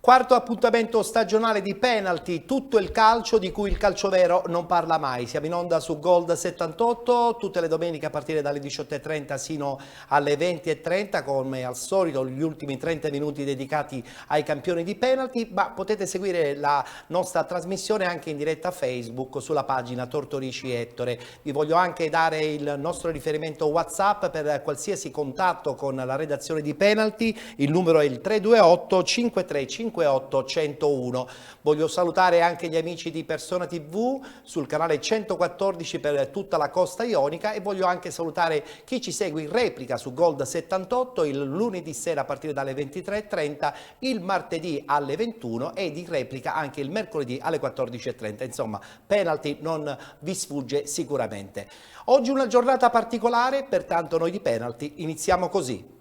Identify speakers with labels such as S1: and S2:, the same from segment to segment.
S1: Quarto appuntamento stagionale di penalty, tutto il calcio di cui il calcio vero non parla mai. Siamo in onda su Gold 78, tutte le domeniche a partire dalle 18:30 sino alle 20:30, come al solito gli ultimi 30 minuti dedicati ai campioni di penalty, ma potete seguire la nostra trasmissione anche in diretta Facebook sulla pagina Tortorici Ettore. Vi voglio anche dare il nostro riferimento WhatsApp per qualsiasi contatto con la redazione di penalty, il numero è il 328 5358 101. Voglio salutare anche gli amici di Persona TV sul canale 114 per tutta la costa ionica e voglio anche salutare chi ci segue in replica su Gold 78 il lunedì sera a partire dalle 23:30, il martedì alle 21 ed in replica anche il mercoledì alle 14:30. Insomma, penalty non vi sfugge sicuramente. Oggi una giornata particolare, pertanto noi di penalty iniziamo così.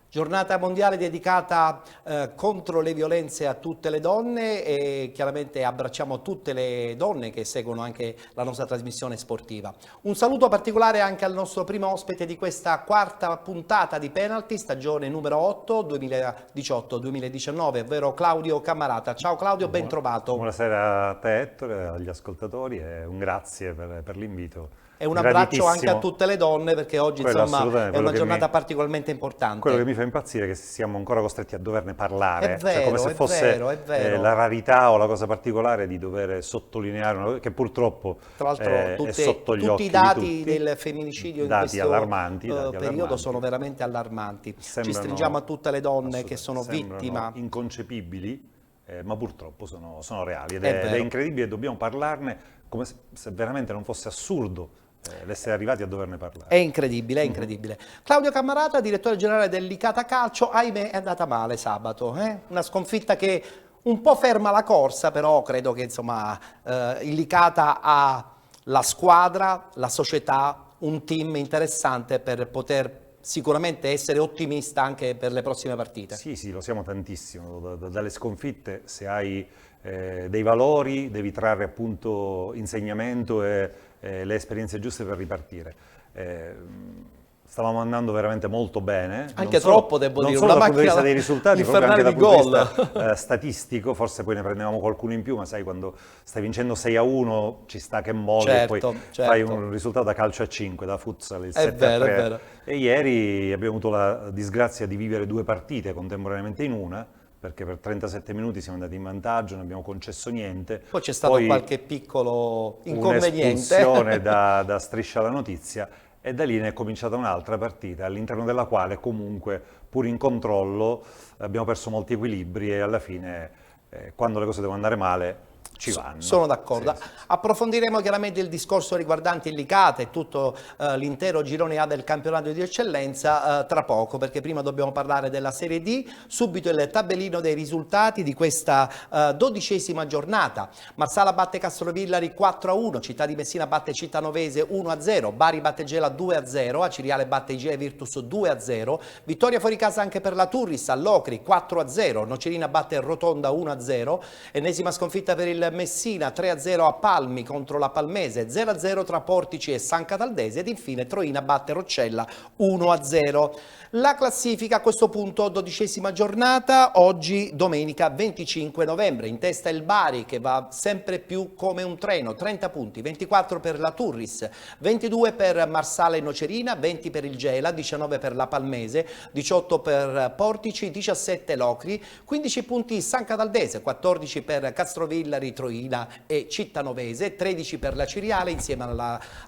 S1: Giornata mondiale dedicata contro le violenze a tutte le donne e chiaramente abbracciamo tutte le donne che seguono anche la nostra trasmissione sportiva. Un saluto particolare anche al nostro primo ospite di questa quarta puntata di penalty, stagione numero 8 2018-2019, ovvero Claudio Cammarata. Ciao Claudio, ben trovato.
S2: Buonasera a te Ettore, agli ascoltatori e un grazie per l'invito.
S1: E un abbraccio anche a tutte le donne perché oggi insomma è una giornata particolarmente importante.
S2: Quello che mi fa impazzire è che siamo ancora costretti a doverne parlare,
S1: è vero,
S2: come se fosse la rarità o la cosa particolare di dover sottolineare una cosa che purtroppo
S1: tra l'altro
S2: è sotto gli occhi
S1: tutti i dati del femminicidio in questo
S2: allarmanti,
S1: periodo sono veramente allarmanti. Ci stringiamo a tutte le donne che sono vittime.
S2: Inconcepibili, ma purtroppo sono reali ed è incredibile e dobbiamo parlarne come se veramente non fosse assurdo l'essere arrivati a doverne parlare.
S1: È incredibile, è incredibile. Claudio Cammarata, direttore generale del Licata Calcio, ahimè è andata male sabato, una sconfitta che un po' ferma la corsa, però credo che insomma il Licata ha la squadra, la società, un team interessante per poter sicuramente essere ottimista anche per le prossime partite.
S2: Sì, lo siamo tantissimo. Dalle sconfitte, se hai dei valori, devi trarre appunto insegnamento e le esperienze giuste per ripartire. Stavamo andando veramente molto bene.
S1: Anche troppo, devo dire.
S2: Non solo dal punto di vista dei risultati, proprio anche dal punto di vista statistico, forse poi ne prendevamo qualcuno in più, ma sai, quando stai vincendo 6-1 ci sta che molli e poi fai un risultato da calcio a 5, da futsal, il 7-3.
S1: È vero.
S2: E ieri abbiamo avuto la disgrazia di vivere due partite contemporaneamente in una, perché per 37 minuti siamo andati in vantaggio, non abbiamo concesso niente.
S1: Poi c'è stato qualche piccolo inconveniente.
S2: Un'espulsione da Striscia la Notizia e da lì ne è cominciata un'altra partita all'interno della quale comunque, pur in controllo, abbiamo perso molti equilibri e alla fine, quando le cose devono andare male, ci vanno.
S1: Sono d'accordo. Sì. Approfondiremo chiaramente il discorso riguardante il Licata e tutto l'intero girone A del campionato di eccellenza tra poco, perché prima dobbiamo parlare della Serie D. Subito il tabellino dei risultati di questa 12ª giornata. Marsala batte Castrovillari 4-1, Città di Messina batte Cittanovese 1-0, Bari batte Gela 2-0, Aciriale batte Igea Virtus 2-0, vittoria fuori casa anche per la Turris a Locri 4-0, Nocerina batte Rotonda 1-0, ennesima sconfitta per il il Messina 3-0 a Palmi contro la Palmese, 0-0 tra Portici e San Cataldese ed infine Troina batte Roccella 1-0. La classifica a questo punto, 12ª giornata, oggi domenica 25 novembre, in testa il Bari che va sempre più come un treno, 30 punti, 24 per la Turris, 22 per Marsala e Nocerina, 20 per il Gela, 19 per la Palmese, 18 per Portici, 17 Locri, 15 punti San Cataldese, 14 per Castrovillari, Troina e Cittanovese, 13 per la Ciriale insieme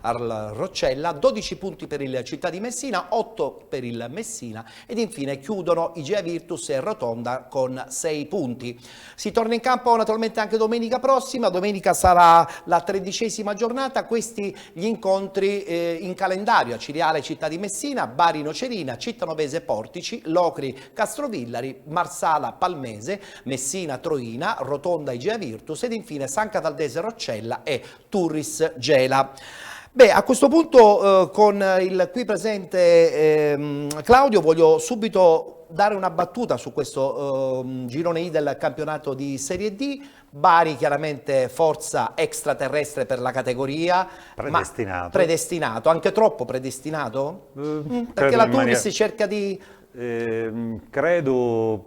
S1: al Roccella, 12 punti per il Città di Messina, 8 per il Messina ed infine chiudono Igea Virtus e Rotonda con 6 punti. Si torna in campo naturalmente anche domenica prossima, domenica sarà la 13ª giornata, questi gli incontri in calendario: Ciriale Città di Messina, Bari Nocerina, Cittanovese Portici, Locri Castrovillari, Marsala Palmese, Messina Troina, Rotonda Igea Virtus ed infine San Cataldese Roccella e Turris Gela. Beh, a questo punto con il qui presente Claudio voglio subito dare una battuta su questo girone I del campionato di Serie D. Bari chiaramente forza extraterrestre per la categoria.
S2: Predestinato.
S1: Ma predestinato, anche troppo predestinato? Perché la Turris cerca di...
S2: credo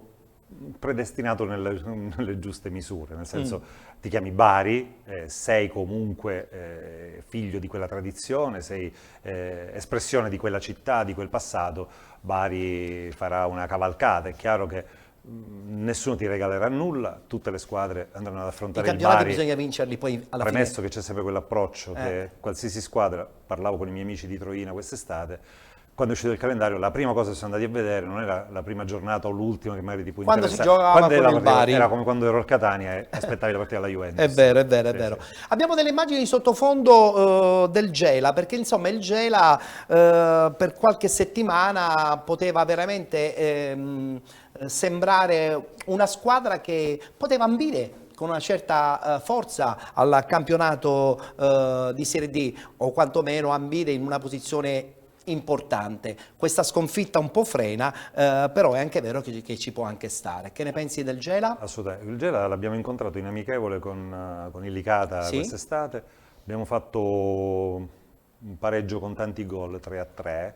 S2: predestinato nelle giuste misure, nel senso ti chiami Bari, sei comunque figlio di quella tradizione, sei espressione di quella città, di quel passato. Bari farà una cavalcata, è chiaro che nessuno ti regalerà nulla, tutte le squadre andranno ad affrontare il Bari.
S1: I campionati bisogna vincerli poi alla fine.
S2: Premesso che c'è sempre quell'approccio che qualsiasi squadra, parlavo con i miei amici di Troina quest'estate, quando è uscito il calendario, la prima cosa che sono andati a vedere non era la prima giornata o l'ultima che magari ti può
S1: quando
S2: interessare.
S1: Si giocava con il Bari.
S2: Era come quando ero al Catania e aspettavi la partita della Juventus.
S1: È vero, è vero, è vero. Sì. Abbiamo delle immagini di sottofondo del Gela, perché insomma il Gela per qualche settimana poteva veramente sembrare una squadra che poteva ambire con una certa forza al campionato di Serie D, o quantomeno ambire in una posizione importante. Questa sconfitta un po' frena, però è anche vero che ci può anche stare. Che ne pensi del Gela?
S2: Assolutamente, il Gela l'abbiamo incontrato in amichevole con il Licata quest'estate, abbiamo fatto un pareggio con tanti gol, 3-3,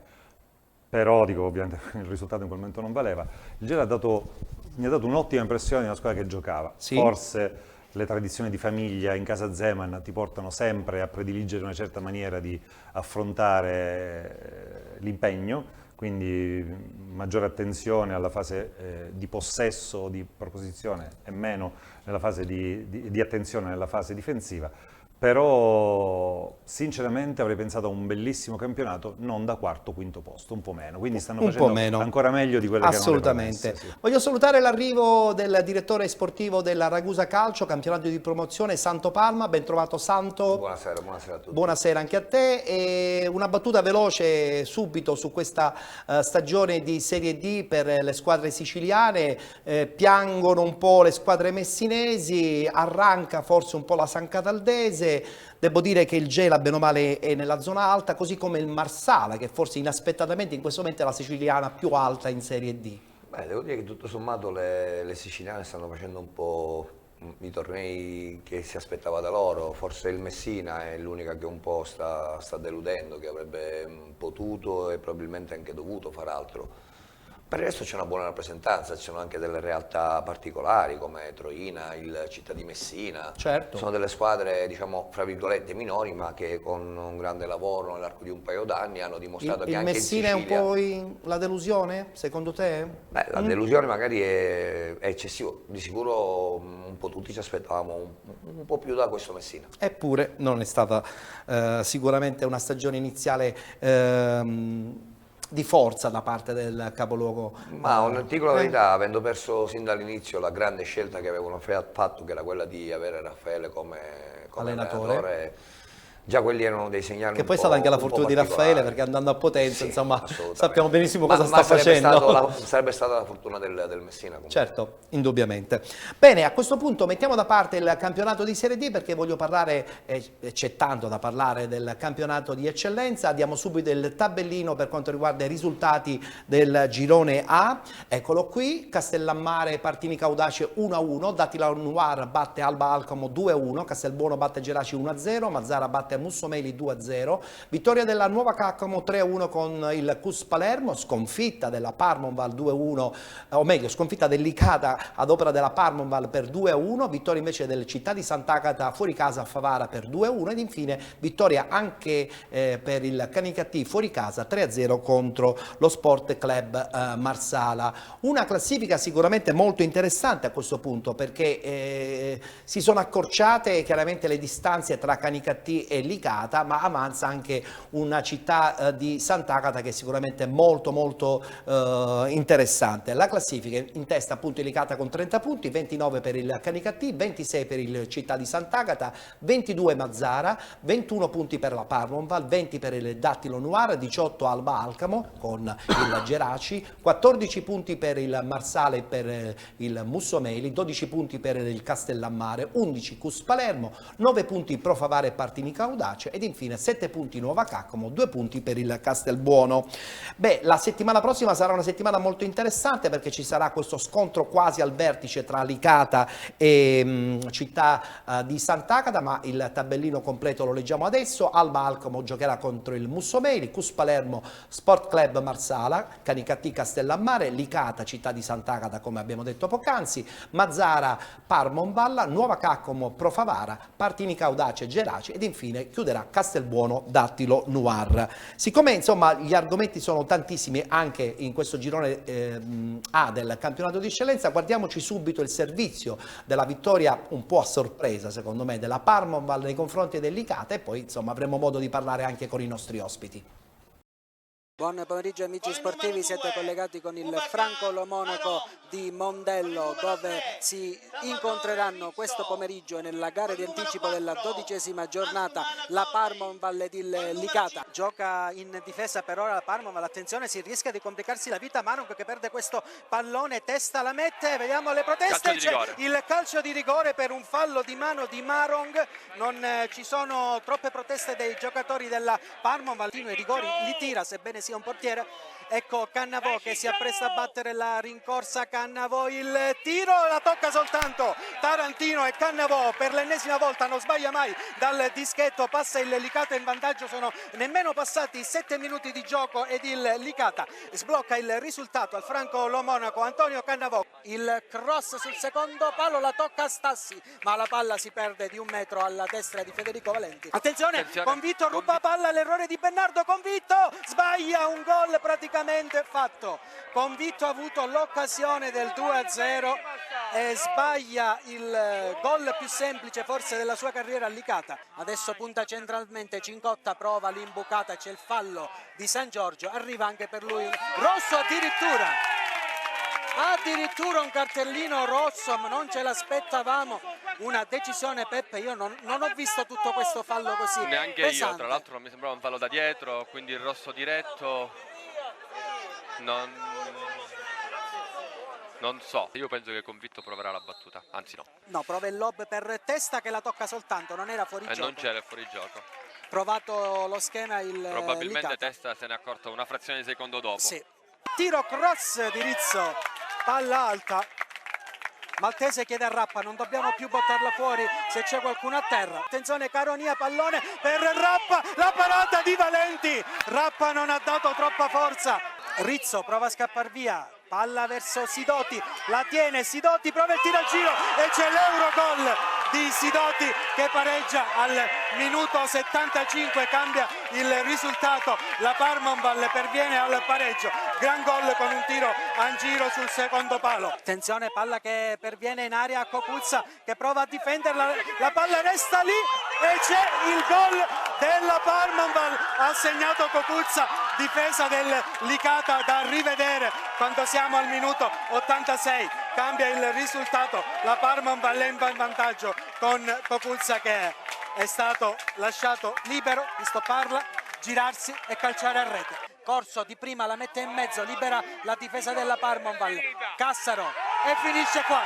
S2: però dico, ovviamente il risultato in quel momento non valeva. Il Gela mi ha dato un'ottima impressione di una squadra che giocava, forse le tradizioni di famiglia in casa Zeman ti portano sempre a prediligere una certa maniera di affrontare l'impegno, quindi maggiore attenzione alla fase di possesso, di proposizione e meno nella fase di attenzione nella fase difensiva. Però sinceramente avrei pensato a un bellissimo campionato, non da quarto o quinto posto, un po' meno, quindi stanno facendo ancora meglio di quelle che erano le promesse.
S1: Assolutamente. Voglio salutare l'arrivo del direttore sportivo della Ragusa Calcio, campionato di promozione, Santo Palma. Ben trovato Santo.
S3: Buonasera, buonasera a tutti.
S1: Buonasera anche a te. E una battuta veloce subito su questa stagione di Serie D per le squadre siciliane. Piangono un po' le squadre messinesi, arranca forse un po' la San Cataldese. Devo dire che il Gela bene o male è nella zona alta, così come il Marsala, che forse inaspettatamente in questo momento è la siciliana più alta in Serie D.
S3: Beh, devo dire che tutto sommato le siciliane stanno facendo un po' i tornei che si aspettava da loro. Forse il Messina è l'unica che un po' sta deludendo, che avrebbe potuto e probabilmente anche dovuto far altro. Per il resto c'è una buona rappresentanza, ci sono anche delle realtà particolari come Troina, il Città di Messina.
S1: Certo.
S3: Sono delle squadre, diciamo, fra virgolette minori, ma che con un grande lavoro nell'arco di un paio d'anni hanno dimostrato che anche in Sicilia...
S1: Il Messina è un po' la delusione, secondo te?
S3: Beh, la delusione magari è eccessiva, di sicuro un po' tutti ci aspettavamo un po' più da questo Messina.
S1: Eppure non è stata sicuramente una stagione iniziale di forza da parte del capoluogo.
S3: Ma ti dico la verità, avendo perso sin dall'inizio la grande scelta che avevano fatto, che era quella di avere Raffaele come allenatore, già quelli erano dei segnali
S1: Che
S3: un
S1: poi è
S3: po',
S1: stata anche la
S3: un po'
S1: fortuna di Raffaele,
S3: particolari.
S1: perché andando a Potenza,
S3: Sì,
S1: insomma,
S3: assolutamente.
S1: sappiamo benissimo
S3: Ma
S1: cosa sta facendo.
S3: sarebbe stata la fortuna del Messina comunque.
S1: Certo, indubbiamente. Bene, a questo punto mettiamo da parte il campionato di Serie D, perché voglio parlare, c'è tanto da parlare del campionato di eccellenza. Diamo subito il tabellino per quanto riguarda i risultati del girone A. Eccolo qui: Castellammare Partini Caudace 1-1, Dattilo Noir batte Alba Alcamo 2-1, Castelbuono batte Geraci 1-0, Mazzara batte Mussomeli 2-0, vittoria della Nuova Caccamo 3-1 con il Cus Palermo, sconfitta della Parmonval 2-1, o meglio sconfitta dell'Icata ad opera della Parmonval per 2-1, vittoria invece del Città di Sant'Agata fuori casa a Favara per 2-1 ed infine vittoria anche per il Canicattì fuori casa 3-0 contro lo Sport Club Marsala. Una classifica sicuramente molto interessante a questo punto, perché si sono accorciate chiaramente le distanze tra Canicattì e Licata, ma avanza anche una Città di Sant'Agata che è sicuramente molto interessante. La classifica in testa appunto il Licata con 30 punti, 29 per il Canicattì, 26 per il Città di Sant'Agata, 22 Mazzara, 21 punti per la Parmonval, 20 per il Dattilo Noir, 18 Alba Alcamo con il Geraci, 14 punti per il Marsale e per il Mussomeli, 12 punti per il Castellammare, 11 Cus Palermo, 9 punti Pro Favara e Partini Caudace ed infine 7 punti Nuova Caccamo, 2 punti per il Castelbuono. Beh, la settimana prossima sarà una settimana molto interessante, perché ci sarà questo scontro quasi al vertice tra Licata e Città di Sant'Agata, ma il tabellino completo lo leggiamo adesso. Alba Alcamo giocherà contro il Mussomeli, Cus Palermo Sport Club Marsala, Canicattì Castellammare, Licata Città di Sant'Agata come abbiamo detto poc'anzi, Mazzara Parmonval, Nuova Caccamo Pro Favara, Partini Caudace Geraci ed infine chiuderà Castelbuono Dattilo Noir. Siccome insomma gli argomenti sono tantissimi anche in questo girone A del campionato di eccellenza, guardiamoci subito il servizio della vittoria un po' a sorpresa secondo me della Parmonval nei confronti del Licata e poi insomma avremo modo di parlare anche con i nostri ospiti.
S4: Buon pomeriggio amici sportivi, siete collegati con il Franco Lo Monaco di Mondello, dove si incontreranno questo pomeriggio nella gara di anticipo della 12ª giornata la Parmonval ed il Licata. Gioca in difesa per ora la Parmonval, attenzione, si rischia di complicarsi la vita. Marong che perde questo pallone, testa la mette, vediamo le proteste, c'è il calcio di rigore per un fallo di mano di Marong. Non ci sono troppe proteste dei giocatori della Parmonval, i rigori li tira sebbene sia un portiere. Ecco Cannavò che si appresta a battere la rincorsa, Cannavò il tiro, la tocca soltanto Tarantino e Cannavò per l'ennesima volta non sbaglia mai dal dischetto, passa il Licata in vantaggio, sono nemmeno passati 7 minuti di gioco ed il Licata sblocca il risultato al Franco Lo Monaco. Antonio Cannavò, il cross sul secondo palo, la tocca Stassi ma la palla si perde di 1 metro alla destra di Federico Valenti. Attenzione. Convitto ruba palla, l'errore di Bernardo Convitto, sbaglia un gol praticamente fatto. Convitto ha avuto l'occasione del 2-0 e sbaglia il gol più semplice forse della sua carriera a Licata. Adesso punta centralmente Cincotta, prova l'imbucata, c'è il fallo di San Giorgio, arriva anche per lui rosso addirittura un cartellino rosso, ma non ce l'aspettavamo. Una decisione, Peppe, io non ho visto tutto questo fallo così
S5: neanche
S4: pesante.
S5: io, tra l'altro non mi sembrava un fallo da dietro, quindi il rosso diretto non so, io penso che Convitto proverà la battuta, anzi
S4: no, prova il lob per testa che la tocca soltanto, non era fuori gioco.
S5: non c'era fuori gioco.
S4: Provato lo schema il
S5: probabilmente
S4: Licata.
S5: Testa se ne è accorto una frazione di secondo dopo.
S4: Sì. Tiro cross di Rizzo, palla alta, Maltese chiede a Rappa, non dobbiamo più buttarla fuori se c'è qualcuno a terra. Attenzione Caronia, pallone per Rappa, la parata di Valenti, Rappa non ha dato troppa forza, Rizzo prova a scappare via, palla verso Sidoti, la tiene Sidoti, prova il tiro al giro e c'è l'Eurogol di Sidoti che pareggia al minuto 75, cambia il risultato, la Parmonval perviene al pareggio, gran gol con un tiro a giro sul secondo palo. Attenzione, palla che perviene in aria a Cocuzza che prova a difenderla, la palla resta lì e c'è il gol della Parmonval, ha segnato Cocuzza, difesa del Licata da rivedere quando siamo al minuto 86, cambia il risultato, la Parmonval è in vantaggio con Cocuzza che è stato lasciato libero di stopparla, girarsi e calciare a rete. Corso di prima la mette in mezzo, libera la difesa della Parmonval, Cassaro e finisce qua.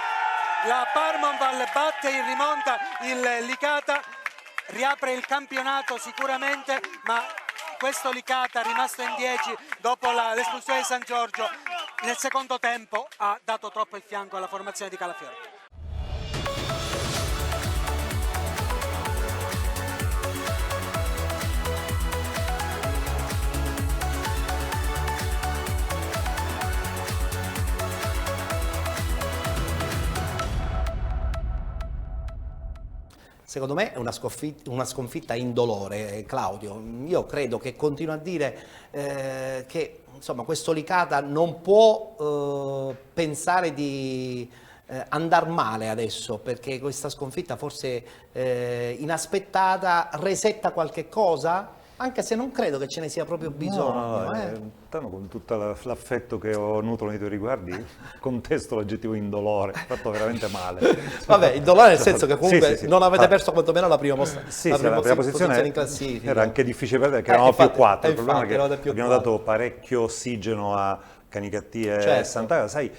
S4: La Parmonval batte in rimonta il Licata, riapre il campionato sicuramente, ma questo Licata rimasto in 10 dopo l'espulsione di San Giorgio nel secondo tempo ha dato troppo il fianco alla formazione di Calafiori.
S1: Secondo me è una sconfitta indolore, Claudio. Io credo che continuo a dire che insomma, questo Licata non può pensare di andare male adesso, perché questa sconfitta forse inaspettata resetta qualche cosa, anche se non credo che ce ne sia proprio bisogno.
S2: Tanto con tutto l'affetto che ho nutro nei tuoi riguardi, contesto l'aggettivo indolore, fatto veramente male.
S1: Vabbè, indolore nel senso che comunque
S2: sì.
S1: non avete perso quantomeno la prima,
S2: la prima posizione
S1: in classifica.
S2: era anche difficile perdere, perché eravamo più 4, il problema è che abbiamo
S1: 4.
S2: dato parecchio ossigeno a Canicattì e
S1: Certo.
S2: Sant'Agata, sai.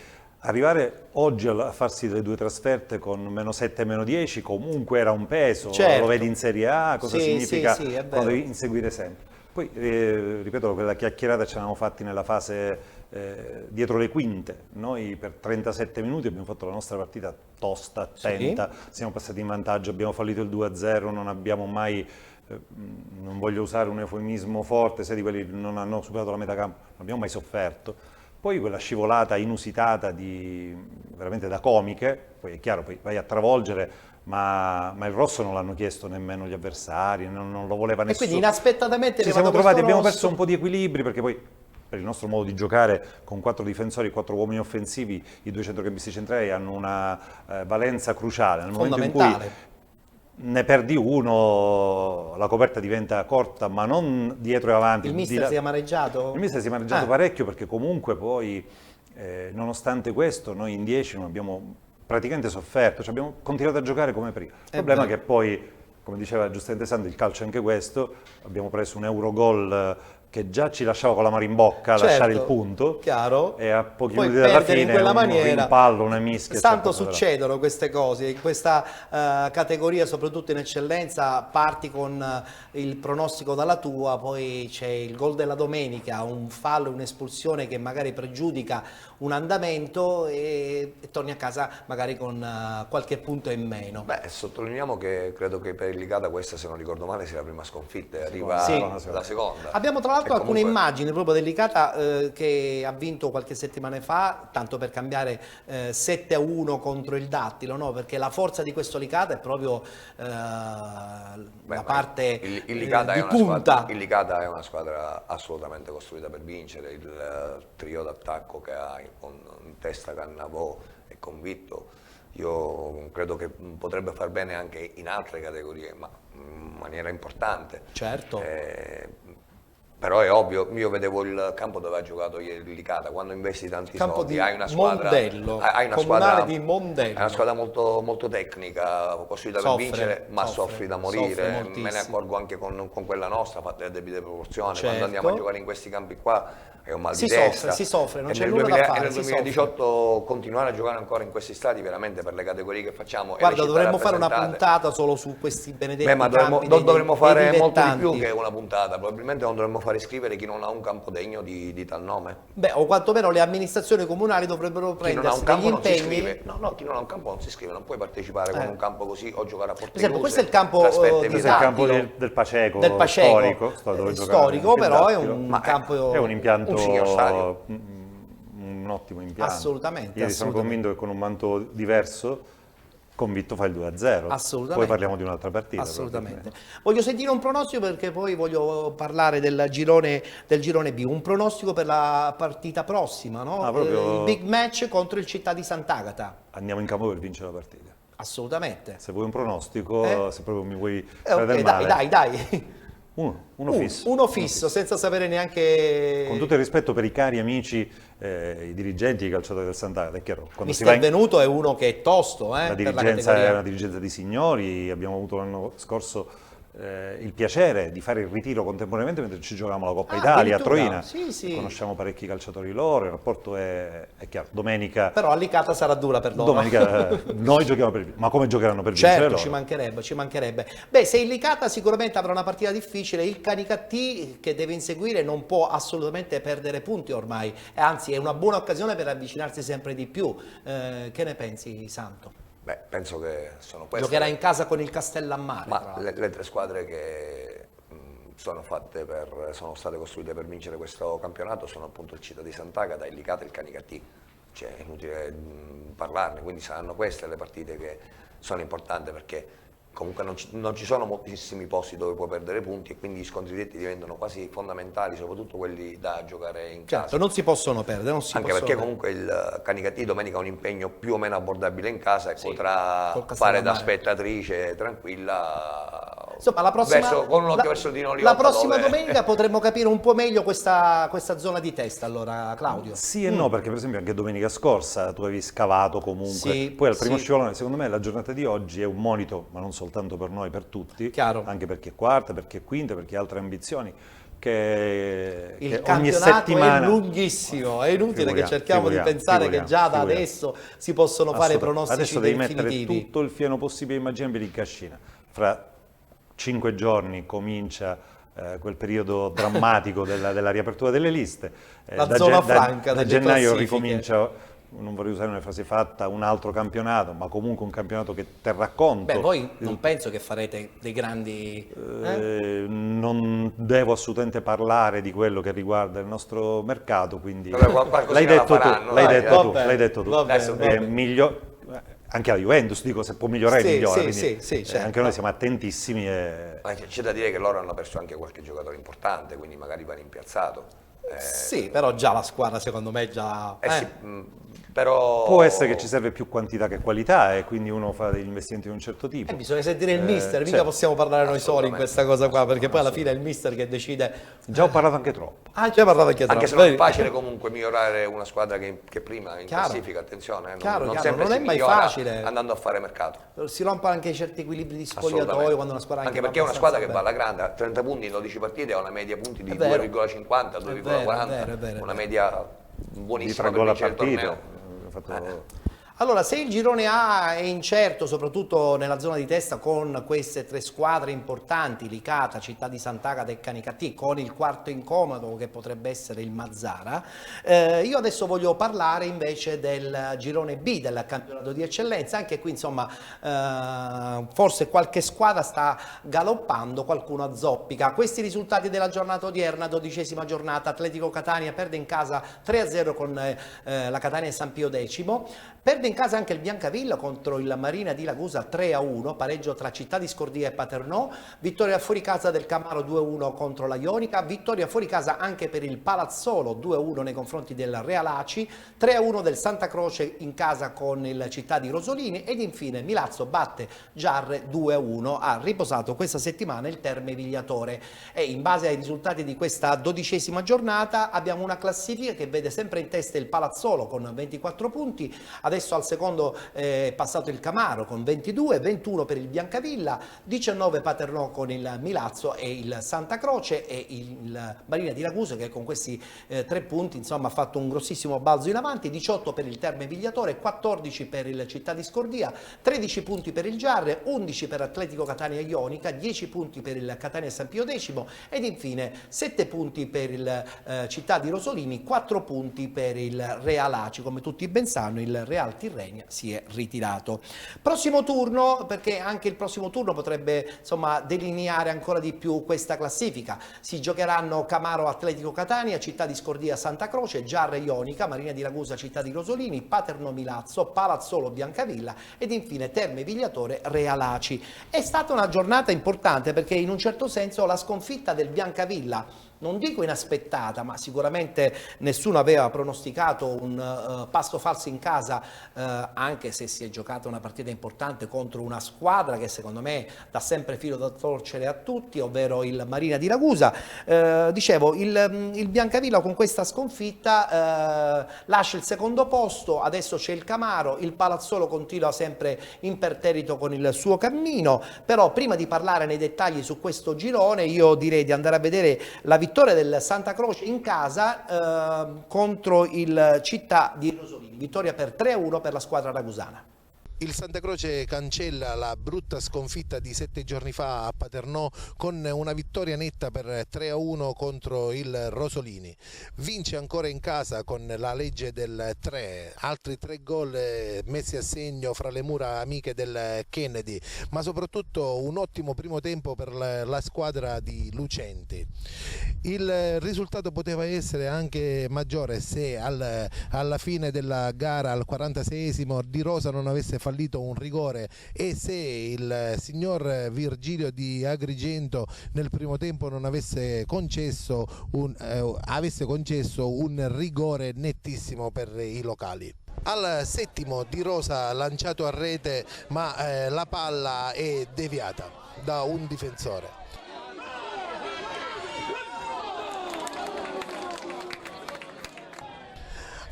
S2: Arrivare oggi a farsi le 2 trasferte con -7 e -10 comunque era un peso,
S1: Certo.
S2: lo vedi in Serie A, cosa significa
S1: sì, è vero.
S2: quando devi inseguire sempre. Poi, ripeto, quella chiacchierata ce l'avevamo fatti nella fase dietro le quinte. Noi per 37 minuti abbiamo fatto la nostra partita tosta, attenta, siamo passati in vantaggio, abbiamo fallito il 2-0, non abbiamo mai, non voglio usare un eufemismo forte, se di quelli non hanno superato la metà campo, non abbiamo mai sofferto. Poi quella scivolata inusitata veramente da comiche, poi è chiaro, poi vai a travolgere, ma il rosso non l'hanno chiesto nemmeno gli avversari, non lo voleva nessuno.
S1: E quindi inaspettatamente
S2: ci siamo trovati, abbiamo perso un po' di equilibri, perché poi per il nostro modo di giocare con 4 difensori, 4 uomini offensivi, i 2 centrocampisti centrali hanno una valenza cruciale. Nel momento in cui ne perdi uno, la coperta diventa corta, ma non dietro e avanti.
S1: Il mister si è amareggiato?
S2: Il mister si è amareggiato parecchio, perché comunque poi, nonostante questo, noi in 10 non abbiamo praticamente sofferto, cioè abbiamo continuato a giocare come prima. Il problema è che poi, come diceva giustamente Sandro, il calcio è anche questo, abbiamo preso un Eurogol che già ci lasciava con la mano in bocca, lasciare il punto,
S1: chiaro.
S2: E a pochi
S1: Poi
S2: minuti dalla fine
S1: in quella maniera,
S2: un rimpallo, una mischia.
S1: Tanto succedono queste cose, in questa categoria, soprattutto in eccellenza, parti con il pronostico dalla tua, poi c'è il gol della domenica, un fallo, un'espulsione che magari pregiudica un andamento e torni a casa magari con qualche punto in meno.
S3: Beh, sottolineiamo che credo che per il Licata questa, se non ricordo male, sia la prima sconfitta e arriva la seconda.
S1: Abbiamo tra l'altro alcune
S3: comunque
S1: immagini proprio del Licata che ha vinto qualche settimana fa, tanto per cambiare 7-1 contro il Dattilo, no? Perché la forza di questo Licata è proprio la parte
S3: il Licata
S1: di punta.
S3: Il Licata è una squadra assolutamente costruita per vincere, il trio d'attacco che ha in testa Cannavò è convinto. Io credo che potrebbe far bene anche in altre categorie, ma in maniera importante.
S1: Certo.
S3: Però è ovvio, io vedevo il campo dove ha giocato ieri il Licata, quando investi tanti soldi, hai una squadra,
S1: di Mondello.
S3: È una squadra molto, molto tecnica, costruita per vincere, ma soffri da morire. Me ne accorgo anche con quella nostra, fatta le debite proporzioni.
S1: Certo.
S3: Quando andiamo a giocare in questi campi qua è un mal di
S1: testa. Si soffre, non c'è nulla da fare.
S3: E nel 2018 continuare a giocare ancora in questi stadi, veramente per le categorie che facciamo.
S1: Guarda, dovremmo fare una puntata solo su questi benedetti
S3: ma
S1: campi
S3: dovremmo fare molto di
S1: dilettanti.
S3: più che una puntata, probabilmente non dovremmo fare iscrivere chi non ha un campo degno di tal nome.
S1: Beh, o quantomeno le amministrazioni comunali dovrebbero prendersi degli impegni.
S3: No, chi non ha un campo non si iscrive, non puoi partecipare con un campo così o giocare a Porte
S1: Per esempio,
S3: Chiuse,
S1: questo è il campo
S3: trasferte
S1: di
S2: Questo è il campo
S1: Dattilo.
S2: del Paceco,
S1: Paceco,
S2: dove
S1: storico, però è
S2: Dattilo.
S1: un campo,
S2: è un impianto,
S3: un signor stadio.
S2: un ottimo impianto.
S1: Assolutamente.
S2: Io sono convinto che con un manto diverso, convinto fa il 2-0.
S1: Assolutamente.
S2: Poi parliamo di un'altra partita.
S1: Assolutamente. Voglio sentire un pronostico, perché poi voglio parlare del girone B. Un pronostico per la partita prossima, no?
S2: Proprio...
S1: il big match contro il Città di Sant'Agata.
S2: Andiamo in campo per vincere la partita.
S1: Assolutamente.
S2: Se vuoi un pronostico, se proprio mi vuoi
S1: Ok,
S2: del male.
S1: dai.
S2: Uno fisso.
S1: Uno fisso, senza sapere neanche...
S2: Con tutto il rispetto per i cari amici, i dirigenti, i calciatori del Sant'Agata, è chiaro. Quando si
S1: Mister
S2: va in...
S1: Venuto è uno che è tosto
S2: La
S1: per la
S2: dirigenza è
S1: categoria.
S2: una dirigenza di signori, abbiamo avuto l'anno scorso il piacere di fare il ritiro contemporaneamente mentre ci giocavamo la Coppa Italia a
S1: addirittura?
S2: Troina.
S1: Sì, sì.
S2: Conosciamo parecchi calciatori loro, il rapporto è chiaro. Domenica,
S1: Però a Licata sarà dura per loro.
S2: noi giochiamo per ma come giocheranno per vincere
S1: Certo,
S2: loro?
S1: ci mancherebbe. Beh, se il Licata sicuramente avrà una partita difficile, il Canicattì che deve inseguire non può assolutamente perdere punti ormai, anzi è una buona occasione per avvicinarsi sempre di più. Che ne pensi, Santo?
S3: Beh, penso che sono queste.
S1: Giocherà in casa con il Castellammare. tra
S3: Ma
S1: l'altro.
S3: le tre squadre che sono state costruite per vincere questo campionato sono appunto il Città di Sant'Agata, il Licata e il Canicattì. Cioè, è inutile parlarne, quindi saranno queste le partite che sono importanti perché comunque non ci sono moltissimi posti dove puoi perdere punti e quindi gli scontri diretti diventano quasi fondamentali, soprattutto quelli da giocare in casa.
S1: Certo, non si possono perdere, non si
S3: Anche
S1: possono
S3: perché
S1: perdere.
S3: comunque il Canicattì domenica ha un impegno più o meno abbordabile in casa e
S1: Sì,
S3: potrà
S1: col
S3: fare da
S1: Castellammare.
S3: spettatrice tranquilla.
S1: Insomma, la prossima,
S3: con un occhio verso il Dino
S1: la
S3: Liotta,
S1: prossima
S3: dove-
S1: domenica potremmo capire un po' meglio questa zona di testa, allora, Claudio.
S2: Sì e no, perché per esempio anche domenica scorsa tu avevi scavato comunque,
S1: Sì,
S2: poi al primo
S1: sì.
S2: scivolone, secondo me la giornata di oggi è un monito, ma non soltanto per noi, per tutti,
S1: Chiaro.
S2: anche per chi è quarta, per chi è quinta, per chi ha altre ambizioni, che
S1: Il
S2: ogni
S1: campionato
S2: settimana...
S1: è lunghissimo, è inutile che cerchiamo di
S2: figuriamo,
S1: pensare che già da
S2: figuriamo.
S1: adesso si possono fare pronostici
S2: Adesso devi mettere
S1: definitivi.
S2: tutto il fieno possibile e immaginabile in cascina. Fra 5 giorni comincia quel periodo drammatico della riapertura delle liste.
S1: La zona franca
S2: da
S1: delle
S2: gennaio
S1: classifiche.
S2: ricomincia, non vorrei usare una frase fatta, un altro campionato, ma comunque un campionato che terrà conto.
S1: Beh, voi non penso che farete dei grandi...
S2: Non devo assolutamente parlare di quello che riguarda il nostro mercato, quindi
S3: Vabbè, qualcosina
S2: l'hai detto
S3: la faranno,
S2: tu, l'hai
S3: dai,
S2: detto tu,
S1: vabbè,
S2: l'hai detto tu.
S1: vabbè,
S3: Adesso
S1: vabbè.
S2: Anche la Juventus, dico, se può migliorare,
S1: Sì,
S2: migliora.
S1: sì,
S2: quindi,
S1: sì, certo.
S2: anche noi siamo attentissimi e...
S3: Ma c'è da dire che loro hanno perso anche qualche giocatore importante, quindi magari va rimpiazzato.
S1: Sì, però già la squadra secondo me già...
S3: Sì, però...
S2: Può essere che ci serve più quantità che qualità e quindi uno fa degli investimenti di un certo tipo.
S1: Bisogna sentire il mister, mica
S2: certo.
S1: possiamo parlare noi soli in
S3: Assolutamente.
S1: questa cosa qua, perché poi alla fine è il mister che decide...
S2: Già ho parlato anche troppo.
S1: Ah, già parlato anche
S3: Anche se
S1: troppo.
S3: non è facile comunque migliorare una squadra che prima in
S1: Chiaro.
S3: classifica, attenzione,
S1: Chiaro,
S3: non
S1: chiaro,
S3: sempre
S1: non
S3: si
S1: è mai
S3: migliora
S1: facile.
S3: andando a fare mercato.
S1: Si rompono anche certi equilibri di
S3: Assolutamente.
S1: spogliatoio quando una squadra
S3: Anche
S1: va
S3: perché è una squadra che va
S1: abbastanza
S3: alla grande, a 30 punti in 12 partite ha una media punti di
S1: È vero.
S3: 2,50,
S1: È vero,
S3: 2,40,
S1: è vero.
S3: una media
S2: Di
S3: buonissima
S2: 3
S3: per
S2: gol a
S3: vincere il
S2: partita.
S3: torneo.
S2: Abbiamo fatto-
S1: Allora, se il girone A è incerto, soprattutto nella zona di testa, con queste tre squadre importanti, Licata, Città di Sant'Agata e Canicattì, con il quarto incomodo che potrebbe essere il Mazzara, io adesso voglio parlare invece del girone B, del campionato di eccellenza. Anche qui, insomma, forse qualche squadra sta galoppando, qualcuno azzoppica. Questi risultati della giornata odierna, 12ª giornata, Atletico Catania perde in casa 3-0 con la Catania San Pio X, perde in casa anche il Biancavilla contro il Marina di Lagusa 3-1, pareggio tra Città di Scordia e Paternò, vittoria fuori casa del Camaro 2-1 contro la Ionica, vittoria fuori casa anche per il Palazzolo 2-1 nei confronti del Real Aci, 3-1 del Santa Croce in casa con il Città di Rosolini ed infine Milazzo batte Giarre 2-1, ha riposato questa settimana il Terme Vigliatore e in base ai risultati di questa 12ª giornata abbiamo una classifica che vede sempre in testa il Palazzolo con 24 punti, adesso al secondo è passato il Camaro con 22, 21 per il Biancavilla, 19 Paternò con il Milazzo e il Santa Croce e il Marina di Ragusa che con questi 3 punti insomma ha fatto un grossissimo balzo in avanti, 18 per il Terme Vigliatore, 14 per il Città di Scordia, 13 punti per il Giarre, 11 per Atletico Catania Ionica, 10 punti per il Catania San Pio X ed infine 7 punti per il Città di Rosolini, 4 punti per il Real Aci. Come tutti ben sanno il Real Tirrenia si è ritirato. Prossimo turno, perché anche il prossimo turno potrebbe insomma delineare ancora di più questa classifica. Si giocheranno Camaro Atletico Catania, Città di Scordia Santa Croce, Giarre Ionica, Marina di Ragusa Città di Rosolini, Paternò Milazzo, Palazzolo Biancavilla ed infine Terme Vigliatore Real Aci. È stata una giornata importante perché in un certo senso la sconfitta del Biancavilla non dico inaspettata, ma sicuramente nessuno aveva pronosticato un passo falso in casa, anche se si è giocata una partita importante contro una squadra che secondo me dà sempre filo da torcere a tutti, ovvero il Marina di Ragusa. Dicevo, il Biancavilla con questa sconfitta lascia il secondo posto, adesso c'è il Camaro, il Palazzolo continua sempre imperterrito con il suo cammino, però prima di parlare nei dettagli su questo girone io direi di andare a vedere la vittoria del Santa Croce in casa contro il Città di Rosolini, vittoria per 3-1 per la squadra ragusana.
S6: Il Santa Croce cancella la brutta sconfitta di 7 giorni fa a Paternò con una vittoria netta per 3-1 contro il Rosolini. Vince ancora in casa con la legge del 3, altri 3 gol messi a segno fra le mura amiche del Kennedy, ma soprattutto un ottimo primo tempo per la squadra di Lucenti. Il risultato poteva essere anche maggiore se alla fine della gara, al 46esimo, Di Rosa non avesse fallito un rigore e se il signor Virgilio di Agrigento nel primo tempo non avesse concesso un rigore nettissimo per i locali. Al settimo Di Rosa lanciato a rete, ma la palla è deviata da un difensore.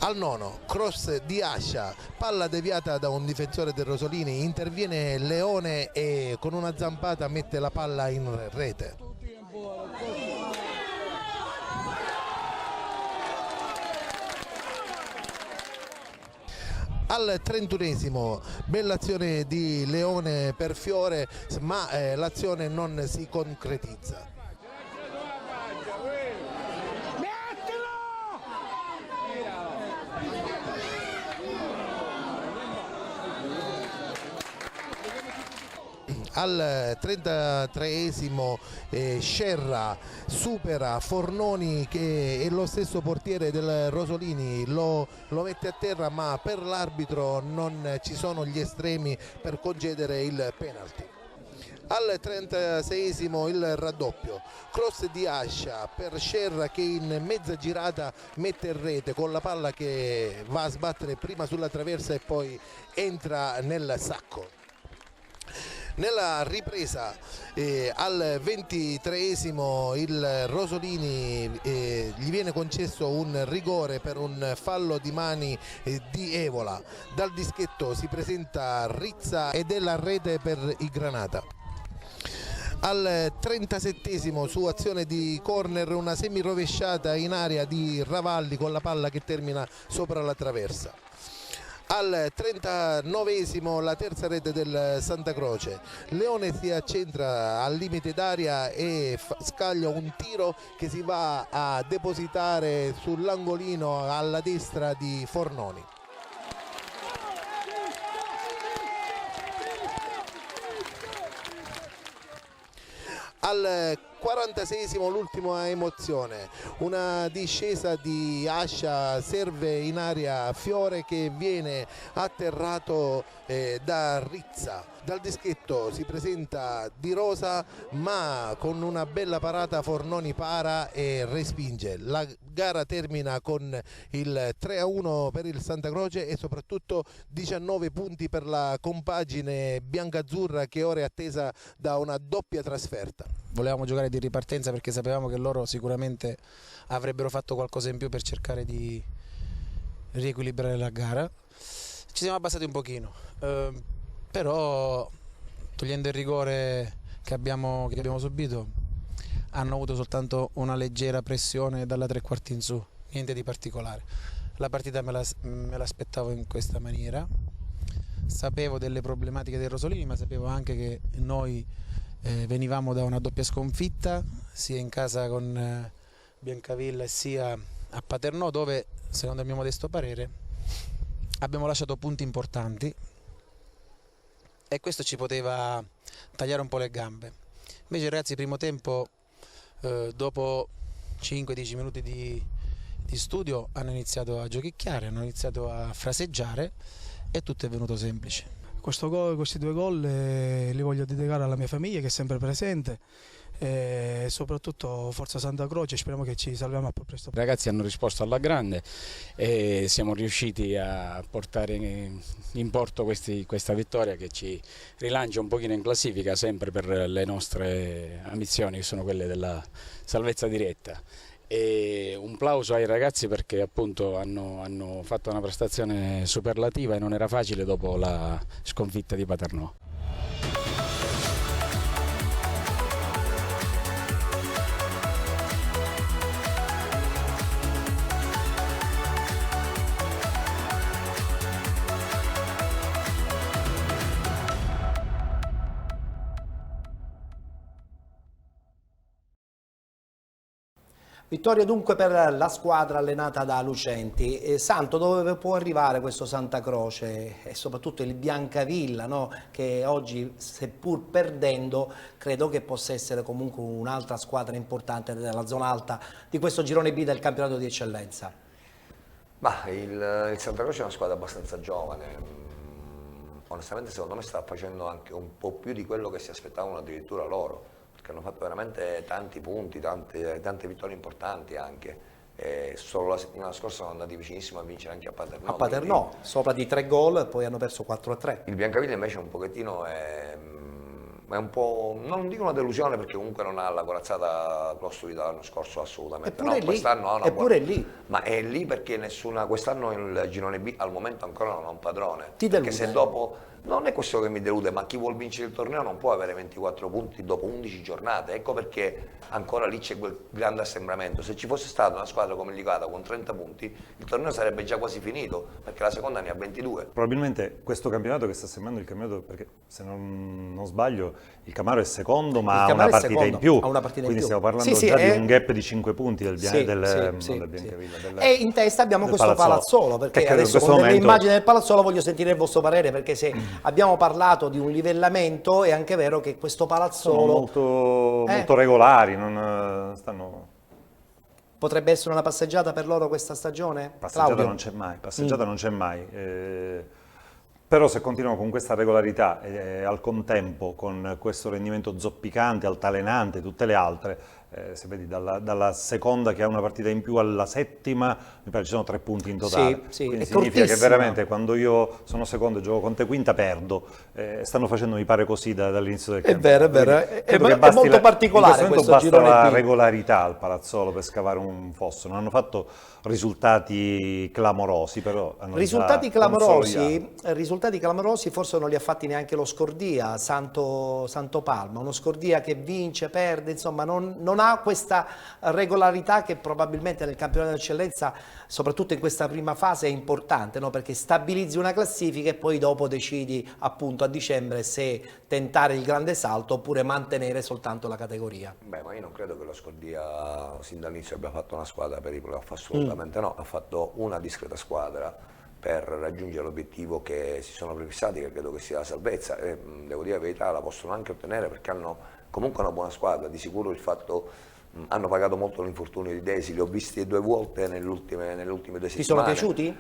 S6: Al nono, cross di Ascia, palla deviata da un difensore del Rosolini, interviene Leone e con una zampata mette la palla in rete. Al 31esimo, bella azione di Leone per Fiore, ma l'azione non si concretizza. Al 33esimo Scerra supera Fornoni che è lo stesso portiere del Rosolini, lo mette a terra, ma per l'arbitro non ci sono gli estremi per concedere il penalty. Al 36esimo il raddoppio, cross di Ascia per Scerra che in mezza girata mette in rete con la palla che va a sbattere prima sulla traversa e poi entra nel sacco. Nella ripresa al 23esimo il Rosolini gli viene concesso un rigore per un fallo di mani di Evola. Dal dischetto si presenta Rizza ed è la rete per i Granata. Al 37esimo su azione di corner una semirovesciata in aria di Ravalli con la palla che termina sopra la traversa. Al 39esimo la terza rete del Santa Croce, Leone si accentra al limite d'aria e scaglia un tiro che si va a depositare sull'angolino alla destra di Fornoni. Al 46esimo l'ultima emozione, una discesa di Ascia, serve in aria Fiore che viene atterrato da Rizza. Dal dischetto si presenta Di Rosa, ma con una bella parata Fornoni para e respinge. La gara termina con il 3-1 per il Santa Croce e soprattutto 19 punti per la compagine biancazzurra che ora è attesa da una doppia trasferta.
S7: Volevamo giocare di ripartenza perché sapevamo che loro sicuramente avrebbero fatto qualcosa in più per cercare di riequilibrare la gara. Ci siamo abbassati un pochino, però togliendo il rigore che abbiamo subito hanno avuto soltanto una leggera pressione dalla tre quarti in su, niente di particolare. La partita me l'aspettavo in questa maniera, sapevo delle problematiche dei Rosolini, ma sapevo anche che noi venivamo da una doppia sconfitta sia in casa con Biancavilla sia a Paternò, dove secondo il mio modesto parere abbiamo lasciato punti importanti e questo ci poteva tagliare un po' le gambe. Invece ragazzi, il primo tempo dopo 5-10 minuti di studio hanno iniziato a giochicchiare, hanno iniziato a fraseggiare e tutto è venuto semplice.
S8: Questi 2 gol li voglio dedicare alla mia famiglia che è sempre presente,
S7: e soprattutto forza Santa Croce, speriamo che ci salviamo al più presto.
S8: I ragazzi hanno risposto alla grande e siamo riusciti a portare in porto questa vittoria che ci rilancia un pochino in classifica, sempre per le nostre ambizioni che sono quelle della salvezza diretta. E un plauso ai ragazzi perché appunto hanno fatto una prestazione superlativa e non era facile dopo la sconfitta di Paternò.
S1: Vittoria dunque per la squadra allenata da Lucenti. Santo, dove può arrivare questo Santa Croce e soprattutto il Biancavilla, no? Che oggi, seppur perdendo, credo che possa essere comunque un'altra squadra importante della zona alta di questo girone B del campionato di eccellenza?
S3: Ma il Santa Croce è una squadra abbastanza giovane. Onestamente secondo me sta facendo anche un po' più di quello che si aspettavano addirittura loro, perché hanno fatto veramente tanti punti, tante vittorie importanti anche. Solo la settimana scorsa sono andati vicinissimo a vincere anche a Paternò.
S1: A Paternò, sopra di 3 gol, poi hanno perso 4-3.
S3: Il Biancavilla invece un pochettino è un po', non dico una delusione perché comunque non ha la corazzata costruita l'anno scorso assolutamente.
S1: Eppure
S3: no, quest'anno ha una
S1: eppure lì.
S3: Ma è lì perché quest'anno il girone B al momento ancora non ha un padrone.
S1: Ti
S3: perché
S1: delude?
S3: se dopo, non è questo che mi delude, ma chi vuol vincere il torneo non può avere 24 punti dopo 11 giornate. Ecco perché ancora lì c'è quel grande assembramento. Se ci fosse stata una squadra come il Licata con 30 punti, il torneo sarebbe già quasi finito, perché la seconda ne ha 22.
S2: Probabilmente questo campionato che sta sembrando il campionato, perché se non sbaglio il Camaro è secondo ma ha una partita in più, quindi stiamo parlando già di un gap di 5 punti del Biancavilla.
S1: E in testa abbiamo questo Palazzolo, perché adesso con delle immagini del Palazzolo voglio sentire il vostro parere, perché se abbiamo parlato di un livellamento è anche vero che questo Palazzolo
S2: sono molto regolari,
S1: potrebbe essere una passeggiata per loro questa stagione?
S2: Passeggiata non c'è mai, però se continuano con questa regolarità e al contempo con questo rendimento zoppicante, altalenante, tutte le altre, se vedi dalla seconda che ha una partita in più alla settima, mi pare ci sono 3 punti in totale. Quindi significa che veramente quando io sono secondo e gioco con te quinta perdo. Stanno facendo, mi pare, così dall'inizio del campionato.
S1: È vero, è molto particolare questo
S2: basta
S1: girone
S2: la
S1: B.
S2: regolarità al Palazzolo per scavare un fosso. Non hanno fatto risultati clamorosi, però hanno
S1: risultati clamorosi forse non li ha fatti neanche lo Scordia, Santo Palma, uno Scordia che vince, perde, insomma non ha questa regolarità che probabilmente nel campionato d'eccellenza, soprattutto in questa prima fase, è importante, no? Perché stabilizzi una classifica e poi dopo decidi appunto a dicembre se tentare il grande salto oppure mantenere soltanto la categoria.
S3: Beh, ma io non credo che lo Scordia sin dall'inizio abbia fatto una squadra per i playoff, assolutamente no, ha fatto una discreta squadra per raggiungere l'obiettivo che si sono prefissati, che credo che sia la salvezza, e devo dire la verità, la possono anche ottenere perché hanno comunque una buona squadra. Di sicuro il fatto, hanno pagato molto l'infortunio di Desi, li ho visti 2 volte nelle ultime 2 settimane.
S1: Ti sono piaciuti?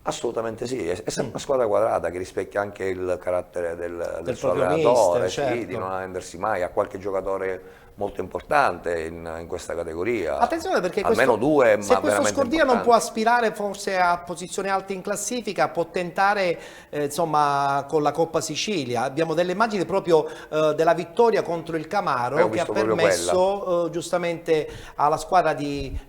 S3: Assolutamente sì, è sempre una squadra quadrata che rispecchia anche il carattere del suo
S1: proprio
S3: allenatore,
S1: mister, certo.
S3: sì, di non arrendersi mai a qualche giocatore molto importante in questa categoria.
S1: Attenzione perché
S3: almeno 2,
S1: se
S3: ma
S1: questo Scordia
S3: importanti.
S1: non può aspirare forse a posizioni alte in classifica, può tentare insomma con la Coppa Sicilia. Abbiamo delle immagini proprio della vittoria contro il Camaro che ha permesso giustamente alla squadra di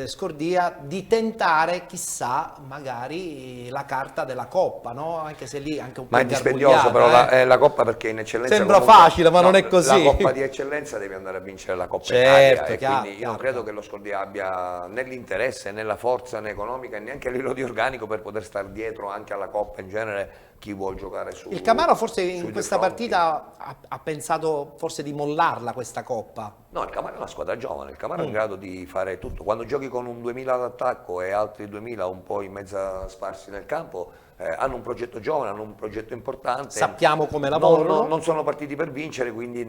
S1: Scordia di tentare, chissà, magari la carta della Coppa, no? Anche se lì anche un po'
S3: ma è dispendioso però la Coppa, perché in eccellenza
S1: sembra
S3: comunque,
S1: facile, ma non è così.
S3: La Coppa di eccellenza devi andare a vincere la Coppa
S1: Certo,
S3: Italia,
S1: chiaro,
S3: quindi io non credo che lo Scordia abbia né l'interesse né la forza né economica e neanche a livello di organico per poter stare dietro anche alla Coppa in genere chi vuol giocare su.
S1: Il Camaro forse in questa partita ha pensato forse di mollarla questa Coppa.
S3: No, il Camaro è una squadra giovane, il Camaro è in grado di fare tutto. Quando giochi con un 2000 d'attacco e altri 2000 un po' in mezzo sparsi nel campo, hanno un progetto giovane, hanno un progetto importante.
S1: Sappiamo come lavorano.
S3: Non sono partiti per vincere, quindi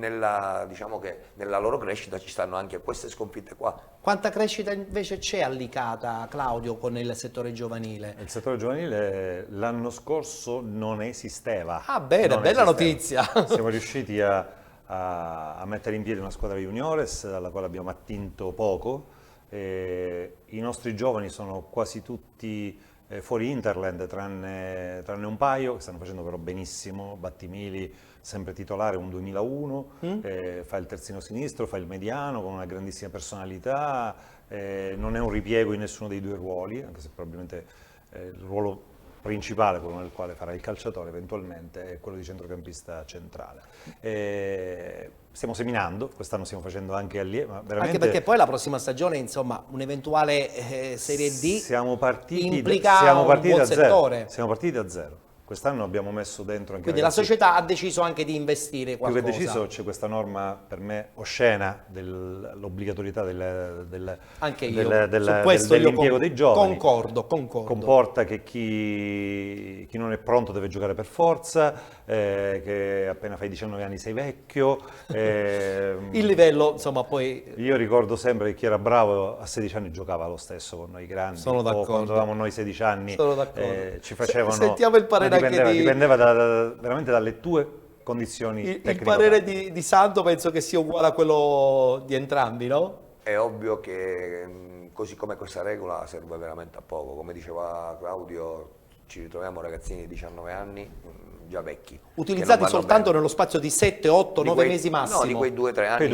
S3: diciamo che nella loro crescita ci stanno anche queste sconfitte qua.
S1: Quanta crescita invece c'è all'Icata, Claudio, con il settore giovanile?
S2: Il settore giovanile l'anno scorso non esisteva.
S1: Ah bene, bella notizia.
S2: Siamo riusciti a a mettere in piedi una squadra juniores alla quale abbiamo attinto poco. I nostri giovani sono quasi tutti fuori Interland, tranne un paio che stanno facendo però benissimo. Battimili sempre titolare, un 2001, fa il terzino sinistro, fa il mediano con una grandissima personalità, non è un ripiego in nessuno dei due ruoli, anche se probabilmente il ruolo principale, quello nel quale farà il calciatore eventualmente, è quello di centrocampista centrale. Stiamo seminando, quest'anno stiamo facendo anche allievi, ma veramente...
S1: Anche perché poi la prossima stagione, insomma, un'eventuale Serie D
S2: siamo partiti
S1: implica un buon settore.
S2: Siamo partiti da zero. Quest'anno abbiamo messo dentro anche
S1: Quindi
S2: ragazzi,
S1: la società ha deciso anche di investire qualcosa.
S2: più che deciso, c'è questa norma per me oscena dell'obbligatorietà
S1: anche io, su questo
S2: dell'impiego dei giovani.
S1: Concordo.
S2: Comporta che chi non è pronto deve giocare per forza, che appena fai 19 anni sei vecchio.
S1: Il livello, insomma, poi...
S2: Io ricordo sempre che chi era bravo a 16 anni giocava lo stesso con noi grandi.
S1: Sono d'accordo.
S2: Quando avevamo noi 16 anni ci facevano...
S1: Sentiamo il parere
S2: dipendeva veramente dalle tue condizioni tecniche.
S1: Il parere di Santo penso che sia uguale a quello di entrambi, no?
S3: È ovvio che così come questa regola serve veramente a poco. Come diceva Claudio, ci ritroviamo ragazzini di 19 anni già vecchi.
S1: Utilizzati soltanto nello spazio di 7, 8, 9 mesi massimo.
S3: No, di quei 2-3 anni.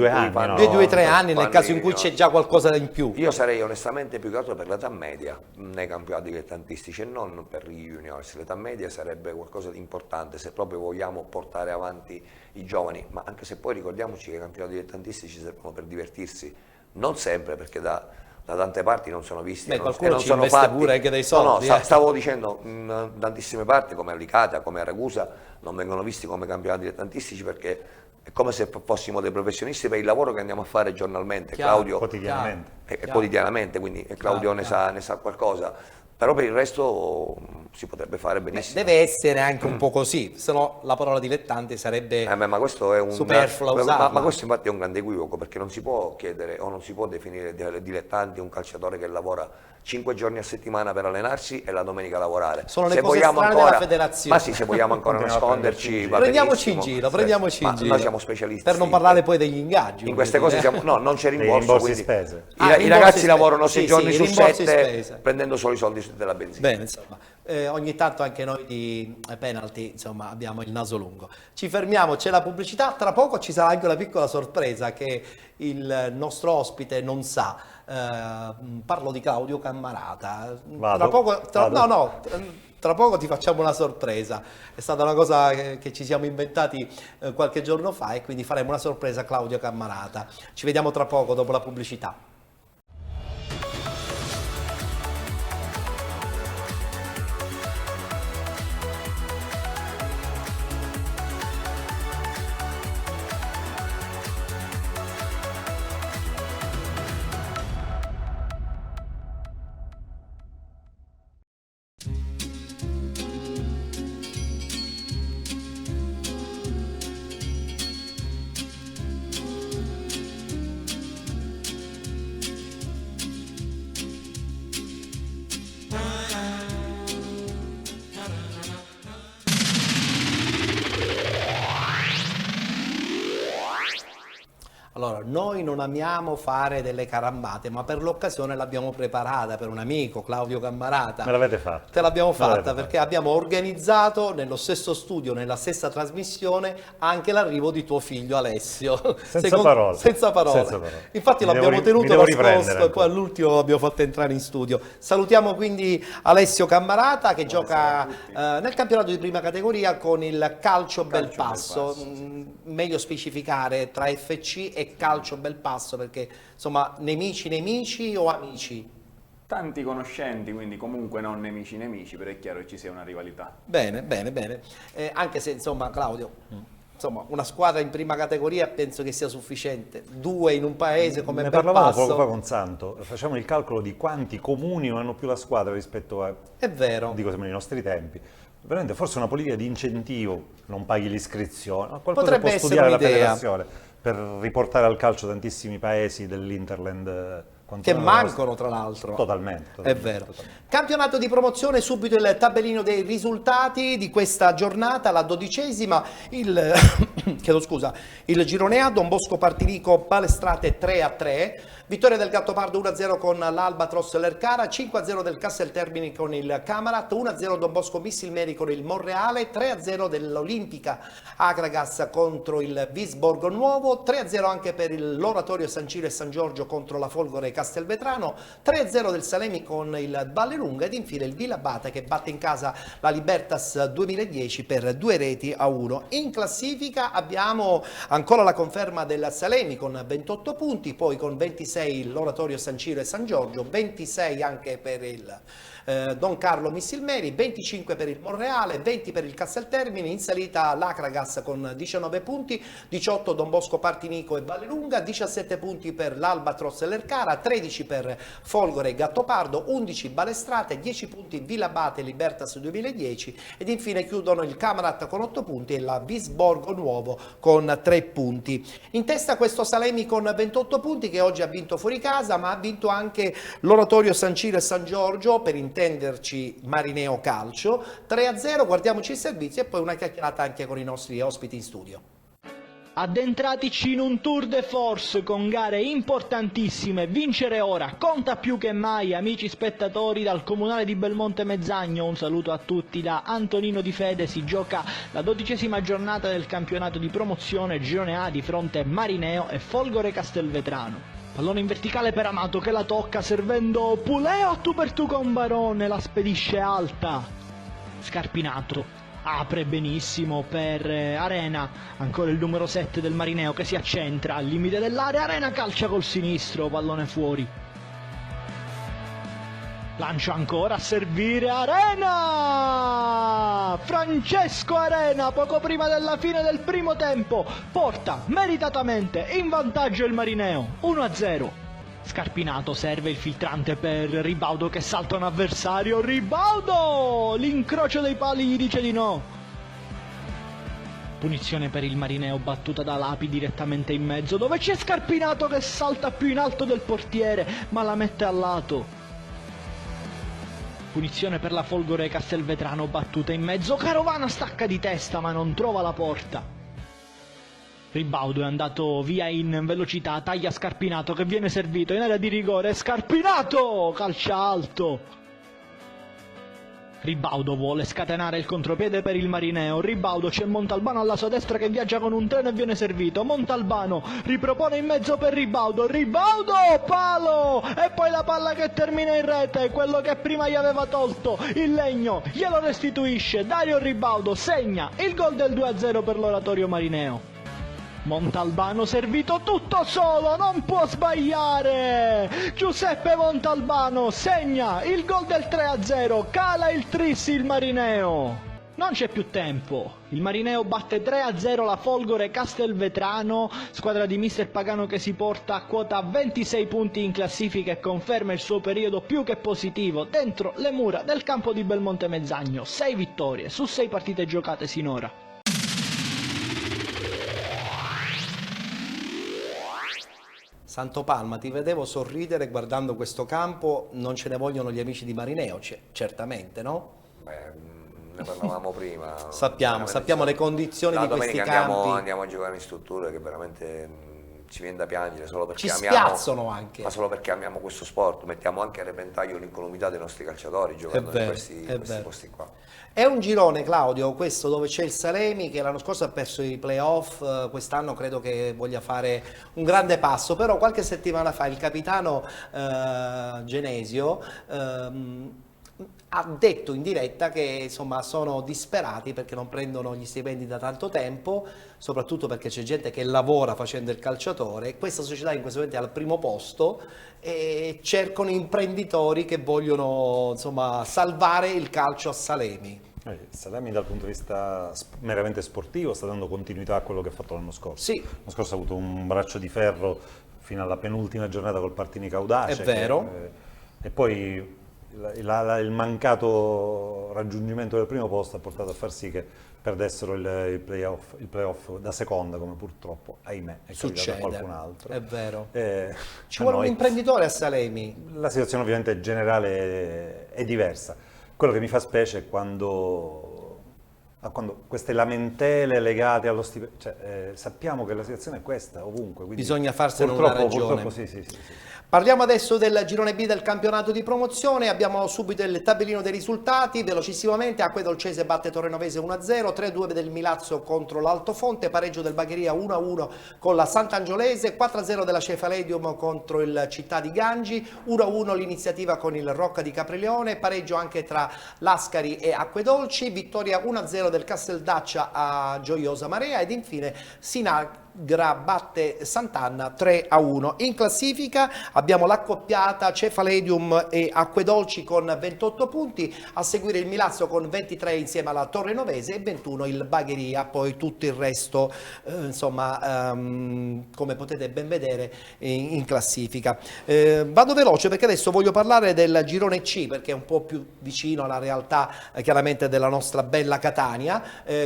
S2: Quei
S1: 2-3 anni nel caso in cui c'è già qualcosa in più.
S3: Io sarei onestamente più che altro per l'età media nei campionati dilettantistici e non per i juniors. L'età media sarebbe qualcosa di importante se proprio vogliamo portare avanti i giovani, ma anche se poi ricordiamoci che i campionati dilettantistici servono per divertirsi, non sempre, perché da tante parti non sono visti.
S1: Beh, qualcuno
S3: non
S1: ci
S3: sono
S1: investe
S3: fatti.
S1: pure anche dei soldi.
S3: Stavo dicendo, in tantissime parti come a Licata, come a Ragusa, non vengono visti come campionati dilettantistici perché è come se fossimo dei professionisti per il lavoro che andiamo a fare giornalmente.
S2: Claudio, quotidianamente.
S3: Quotidianamente, quindi Claudio ne sa qualcosa. Però per il resto si potrebbe fare benissimo.
S1: Deve essere anche un po' così, se no la parola dilettante sarebbe
S3: ma questo è
S1: superflua usarla.
S3: Ma questo infatti è un grande equivoco, perché non si può chiedere o non si può definire dilettante un calciatore che lavora 5 giorni a settimana per allenarsi e la domenica lavorare.
S1: Sono le cose strane della federazione.
S3: Ma sì, se vogliamo ancora nasconderci, va
S1: prendiamoci in
S3: benissimo.
S1: giro.
S3: Noi siamo specialisti.
S1: Per non parlare poi degli ingaggi.
S3: In queste cose non c'è rimborso.
S2: Rimborsi spese.
S3: I ragazzi lavorano 6 giorni su 7
S1: spese,
S3: prendendo solo i soldi della benzina.
S1: Bene, insomma, ogni tanto anche noi di penalty, insomma, abbiamo il naso lungo. Ci fermiamo, c'è la pubblicità, tra poco ci sarà anche una piccola sorpresa che il nostro ospite non sa. Parlo di Claudio Cammarata. Tra poco ti facciamo una sorpresa. È stata una cosa che ci siamo inventati qualche giorno fa e quindi faremo una sorpresa a Claudio Cammarata. Ci vediamo tra poco dopo la pubblicità. Allora, noi non amiamo fare delle carambate, ma per l'occasione l'abbiamo preparata per un amico, Claudio Cammarata.
S2: Me l'avete fatta?
S1: Te l'abbiamo fatta perché abbiamo organizzato nello stesso studio, nella stessa trasmissione, anche l'arrivo di tuo figlio Alessio.
S2: Senza parole.
S1: Infatti l'abbiamo tenuto nascosto e poi all'ultimo l'abbiamo fatto entrare in studio. Salutiamo quindi Alessio Cammarata che gioca nel campionato di prima categoria con il Calcio Belpasso. Meglio specificare tra FC e Calcio Belpasso perché insomma nemici o amici?
S9: Tanti conoscenti, quindi comunque non nemici, però è chiaro che ci sia una rivalità.
S1: Bene. Anche se insomma Claudio, insomma una squadra in prima categoria penso che sia sufficiente, 2 in un paese come Belpasso.
S2: Ne parlavamo poco fa con Santo, facciamo il calcolo di quanti comuni non hanno più la squadra rispetto a...
S1: È vero.
S2: Dico sempre ai nostri tempi. Veramente forse una politica di incentivo, non paghi l'iscrizione, qualcosa
S1: potrebbe
S2: può studiare la
S1: un'idea.
S2: federazione per riportare al calcio tantissimi paesi dell'Interland
S1: che mancano tra l'altro.
S2: Totalmente.
S1: È vero. Campionato di promozione, subito il tabellino dei risultati di questa giornata, la 12ª, chiedo scusa, il girone A, Don Bosco Partinico Balestrate 3-3, vittoria del Gattopardo 1-0 con l'Albatros Lercara, 5-0 del Casteltermini con il Camarat, 1-0 Don Bosco Missilmeri con il Monreale, 3-0 dell'Olimpica Agragas contro il Visborgo Nuovo, 3-0 anche per l'Oratorio San Ciro e San Giorgio contro la Folgore Castelvetrano, 3-0 del Salemi con il Vallelunga ed infine il Villabate che batte in casa la Libertas 2010 per 2-1. In classifica abbiamo ancora la conferma del Salemi con 28 punti, poi con 26 l'Oratorio San Ciro e San Giorgio, 26 anche per il Don Carlo Missilmeri, 25 per il Monreale, 20 per il Casteltermini, in salita l'Acragas con 19 punti, 18 Don Bosco Partinico e Vallelunga, 17 punti per l'Albatros e Lercara, 13 per Folgore e Gattopardo, 11 Balestrate, 10 punti Villabate e Libertas 2010 ed infine chiudono il Camarat con 8 punti e la Visborgo Nuovo con 3 punti. In testa questo Salemi con 28 punti che oggi ha vinto fuori casa, ma ha vinto anche l'Oratorio San Ciro e San Giorgio, per intenderci Marineo Calcio, 3-0, guardiamoci il servizio e poi una chiacchierata anche con i nostri ospiti in studio.
S10: Addentratici in un tour de force con gare importantissime, vincere ora conta più che mai, amici spettatori dal Comunale di Belmonte Mezzagno, un saluto a tutti da Antonino Di Fede. Si gioca la 12ª giornata del campionato di promozione Girone A di fronte Marineo e Folgore Castelvetrano. Pallone in verticale per Amato che la tocca servendo Puleo a tu per tu con Barone, la spedisce alta. Scarpinato apre benissimo per Arena, ancora il numero 7 del Marineo che si accentra al limite dell'area, Arena calcia col sinistro, pallone fuori. Lancia ancora a servire Arena! Francesco Arena, poco prima della fine del primo tempo, porta meritatamente in vantaggio il Marineo, 1-0. Scarpinato serve il filtrante per Ribaudo che salta un avversario, Ribaudo! L'incrocio dei pali gli dice di no. Punizione per il Marineo battuta da Lapi direttamente in mezzo, dove c'è Scarpinato che salta più in alto del portiere, ma la mette a lato. Punizione per la Folgore Castelvetrano battuta in mezzo, Carovana stacca di testa ma non trova la porta. Ribaudo è andato via in velocità, taglia Scarpinato che viene servito in area di rigore, Scarpinato calcia alto. Ribaudo vuole scatenare il contropiede per il Marineo, Ribaudo c'è Montalbano alla sua destra che viaggia con un treno e viene servito, Montalbano ripropone in mezzo per Ribaudo, Ribaudo palo e poi la palla che termina in rete, quello che prima gli aveva tolto il Legno glielo restituisce, Dario Ribaudo segna il gol del 2-0 per l'Oratorio Marineo. Montalbano servito tutto solo, non può sbagliare, Giuseppe Montalbano segna il gol del 3-0, cala il tris il Marineo. Non c'è più tempo, il Marineo batte 3-0 la Folgore Castelvetrano, squadra di mister Pagano che si porta a quota 26 punti in classifica e conferma il suo periodo più che positivo dentro le mura del campo di Belmonte Mezzagno, 6 vittorie su 6 partite giocate sinora.
S1: Santopalma, ti vedevo sorridere guardando questo campo, non ce ne vogliono gli amici di Marineo, certamente, no?
S3: Beh, ne parlavamo prima.
S1: Sappiamo le condizioni di questi campi.
S3: Andiamo a giocare in strutture che veramente ci viene da piangere solo perché
S1: ci
S3: amiamo,
S1: spiazzano anche.
S3: Ma solo perché amiamo questo sport, mettiamo anche a repentaglio l'incolumità dei nostri calciatori giocando in questi posti qua.
S1: È un girone, Claudio, questo dove c'è il Salemi che l'anno scorso ha perso i playoff, quest'anno credo che voglia fare un grande passo, però qualche settimana fa il capitano Genesio ha detto in diretta che insomma sono disperati perché non prendono gli stipendi da tanto tempo, soprattutto perché c'è gente che lavora facendo il calciatore. Questa società in questo momento è al primo posto e cercano imprenditori che vogliono insomma salvare il calcio a Salemi.
S2: Salemi dal punto di vista meramente sportivo sta dando continuità a quello che ha fatto l'anno scorso.
S1: Sì.
S2: L'anno scorso ha avuto un braccio di ferro fino alla penultima giornata col Partinico Audace.
S1: È vero.
S2: E poi il mancato raggiungimento del primo posto ha portato a far sì che perdessero il playoff da seconda, come purtroppo, ahimè, è capitato a qualcun altro.
S1: È vero. Ci
S2: a
S1: vuole un
S2: noi
S1: imprenditore a Salemi.
S2: la situazione ovviamente generale è diversa. Quello che mi fa specie è quando queste lamentele legate allo stipendio, sappiamo che la situazione è questa ovunque. Quindi
S1: bisogna farsene una ragione.
S2: Purtroppo sì.
S1: Parliamo adesso del girone B del campionato di promozione, abbiamo subito il tabellino dei risultati, velocissimamente Acquedolcese batte Torrenovese 1-0, 3-2 del Milazzo contro l'Altofonte, pareggio del Bagheria 1-1 con la Sant'Angiolese, 4-0 della Cefaledium contro il Città di Gangi, 1-1 l'iniziativa con il Rocca di Caprileone, pareggio anche tra Lascari e Acquedolci, vittoria 1-0 del Casteldaccia a Gioiosa Marea ed infine Sinagra batte Sant'Anna 3-1. In classifica abbiamo l'accoppiata Cefaledium e Acquedolci con 28 punti, a seguire il Milazzo con 23 insieme alla Torrenovese e 21 il Bagheria, poi tutto il resto come potete ben vedere in classifica. Vado veloce perché adesso voglio parlare del girone C perché è un po' più vicino alla realtà chiaramente della nostra bella Catania.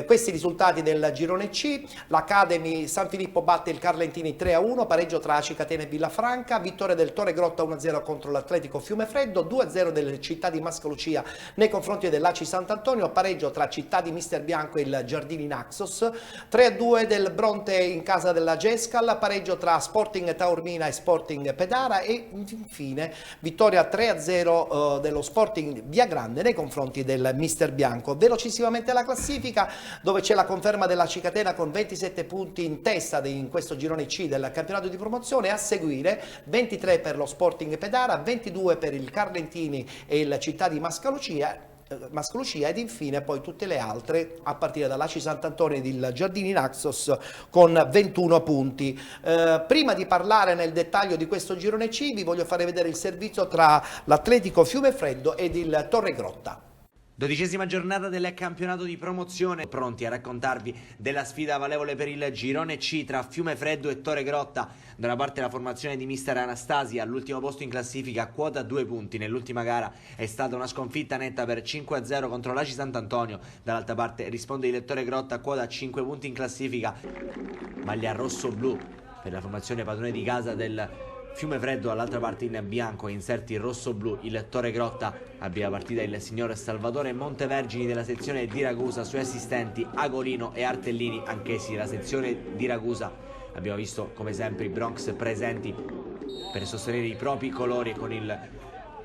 S1: Questi risultati del girone C: l'Academy San Filippo batte il Carlentini 3-1, pareggio tra Acicatena e Villafranca, vittoria del Torre Grotta 1-0 contro l'Atletico Fiumefreddo, 2-0 delle Città di Mascalucia nei confronti dell'Aci Sant'Antonio, pareggio tra Città di Mister Bianco e il Giardini Naxos, 3-2 del Bronte in casa della Gescal, pareggio tra Sporting Taormina e Sporting Pedara e infine vittoria 3-0 dello Sporting Viagrande nei confronti del Mister Bianco. Velocissimamente la classifica, dove c'è la conferma della Acicatena con 27 punti in testa in questo girone C del campionato di promozione, a seguire 23 per lo Sporting Pedara, 22 per il Carlentini e il Città di Mascalucia ed infine poi tutte le altre a partire dall'Aci Sant'Antonio ed il Giardini Naxos con 21 punti. Prima di parlare nel dettaglio di questo girone C vi voglio fare vedere il servizio tra l'Atletico Fiumefreddo ed il Torre Grotta.
S11: 12ª giornata del campionato di promozione, pronti a raccontarvi della sfida valevole per il girone C tra Fiumefreddo e Torre Grotta. Da una parte la formazione di mister Anastasi, all'ultimo posto in classifica a quota 2 punti, nell'ultima gara è stata una sconfitta netta per 5-0 contro l'Aci Sant'Antonio, dall'altra parte risponde il Torre Grotta a quota 5 punti in classifica, maglia rosso-blu per la formazione padrone di casa del Fiumefreddo, all'altra parte in bianco e inserti rosso-blu il Torre Grotta. Avvia la partita il signor Salvatore Montevergini della sezione di Ragusa, suoi assistenti Agolino e Artellini, anch'essi della sezione di Ragusa. Abbiamo visto come sempre i Bronx presenti per sostenere i propri colori. Con il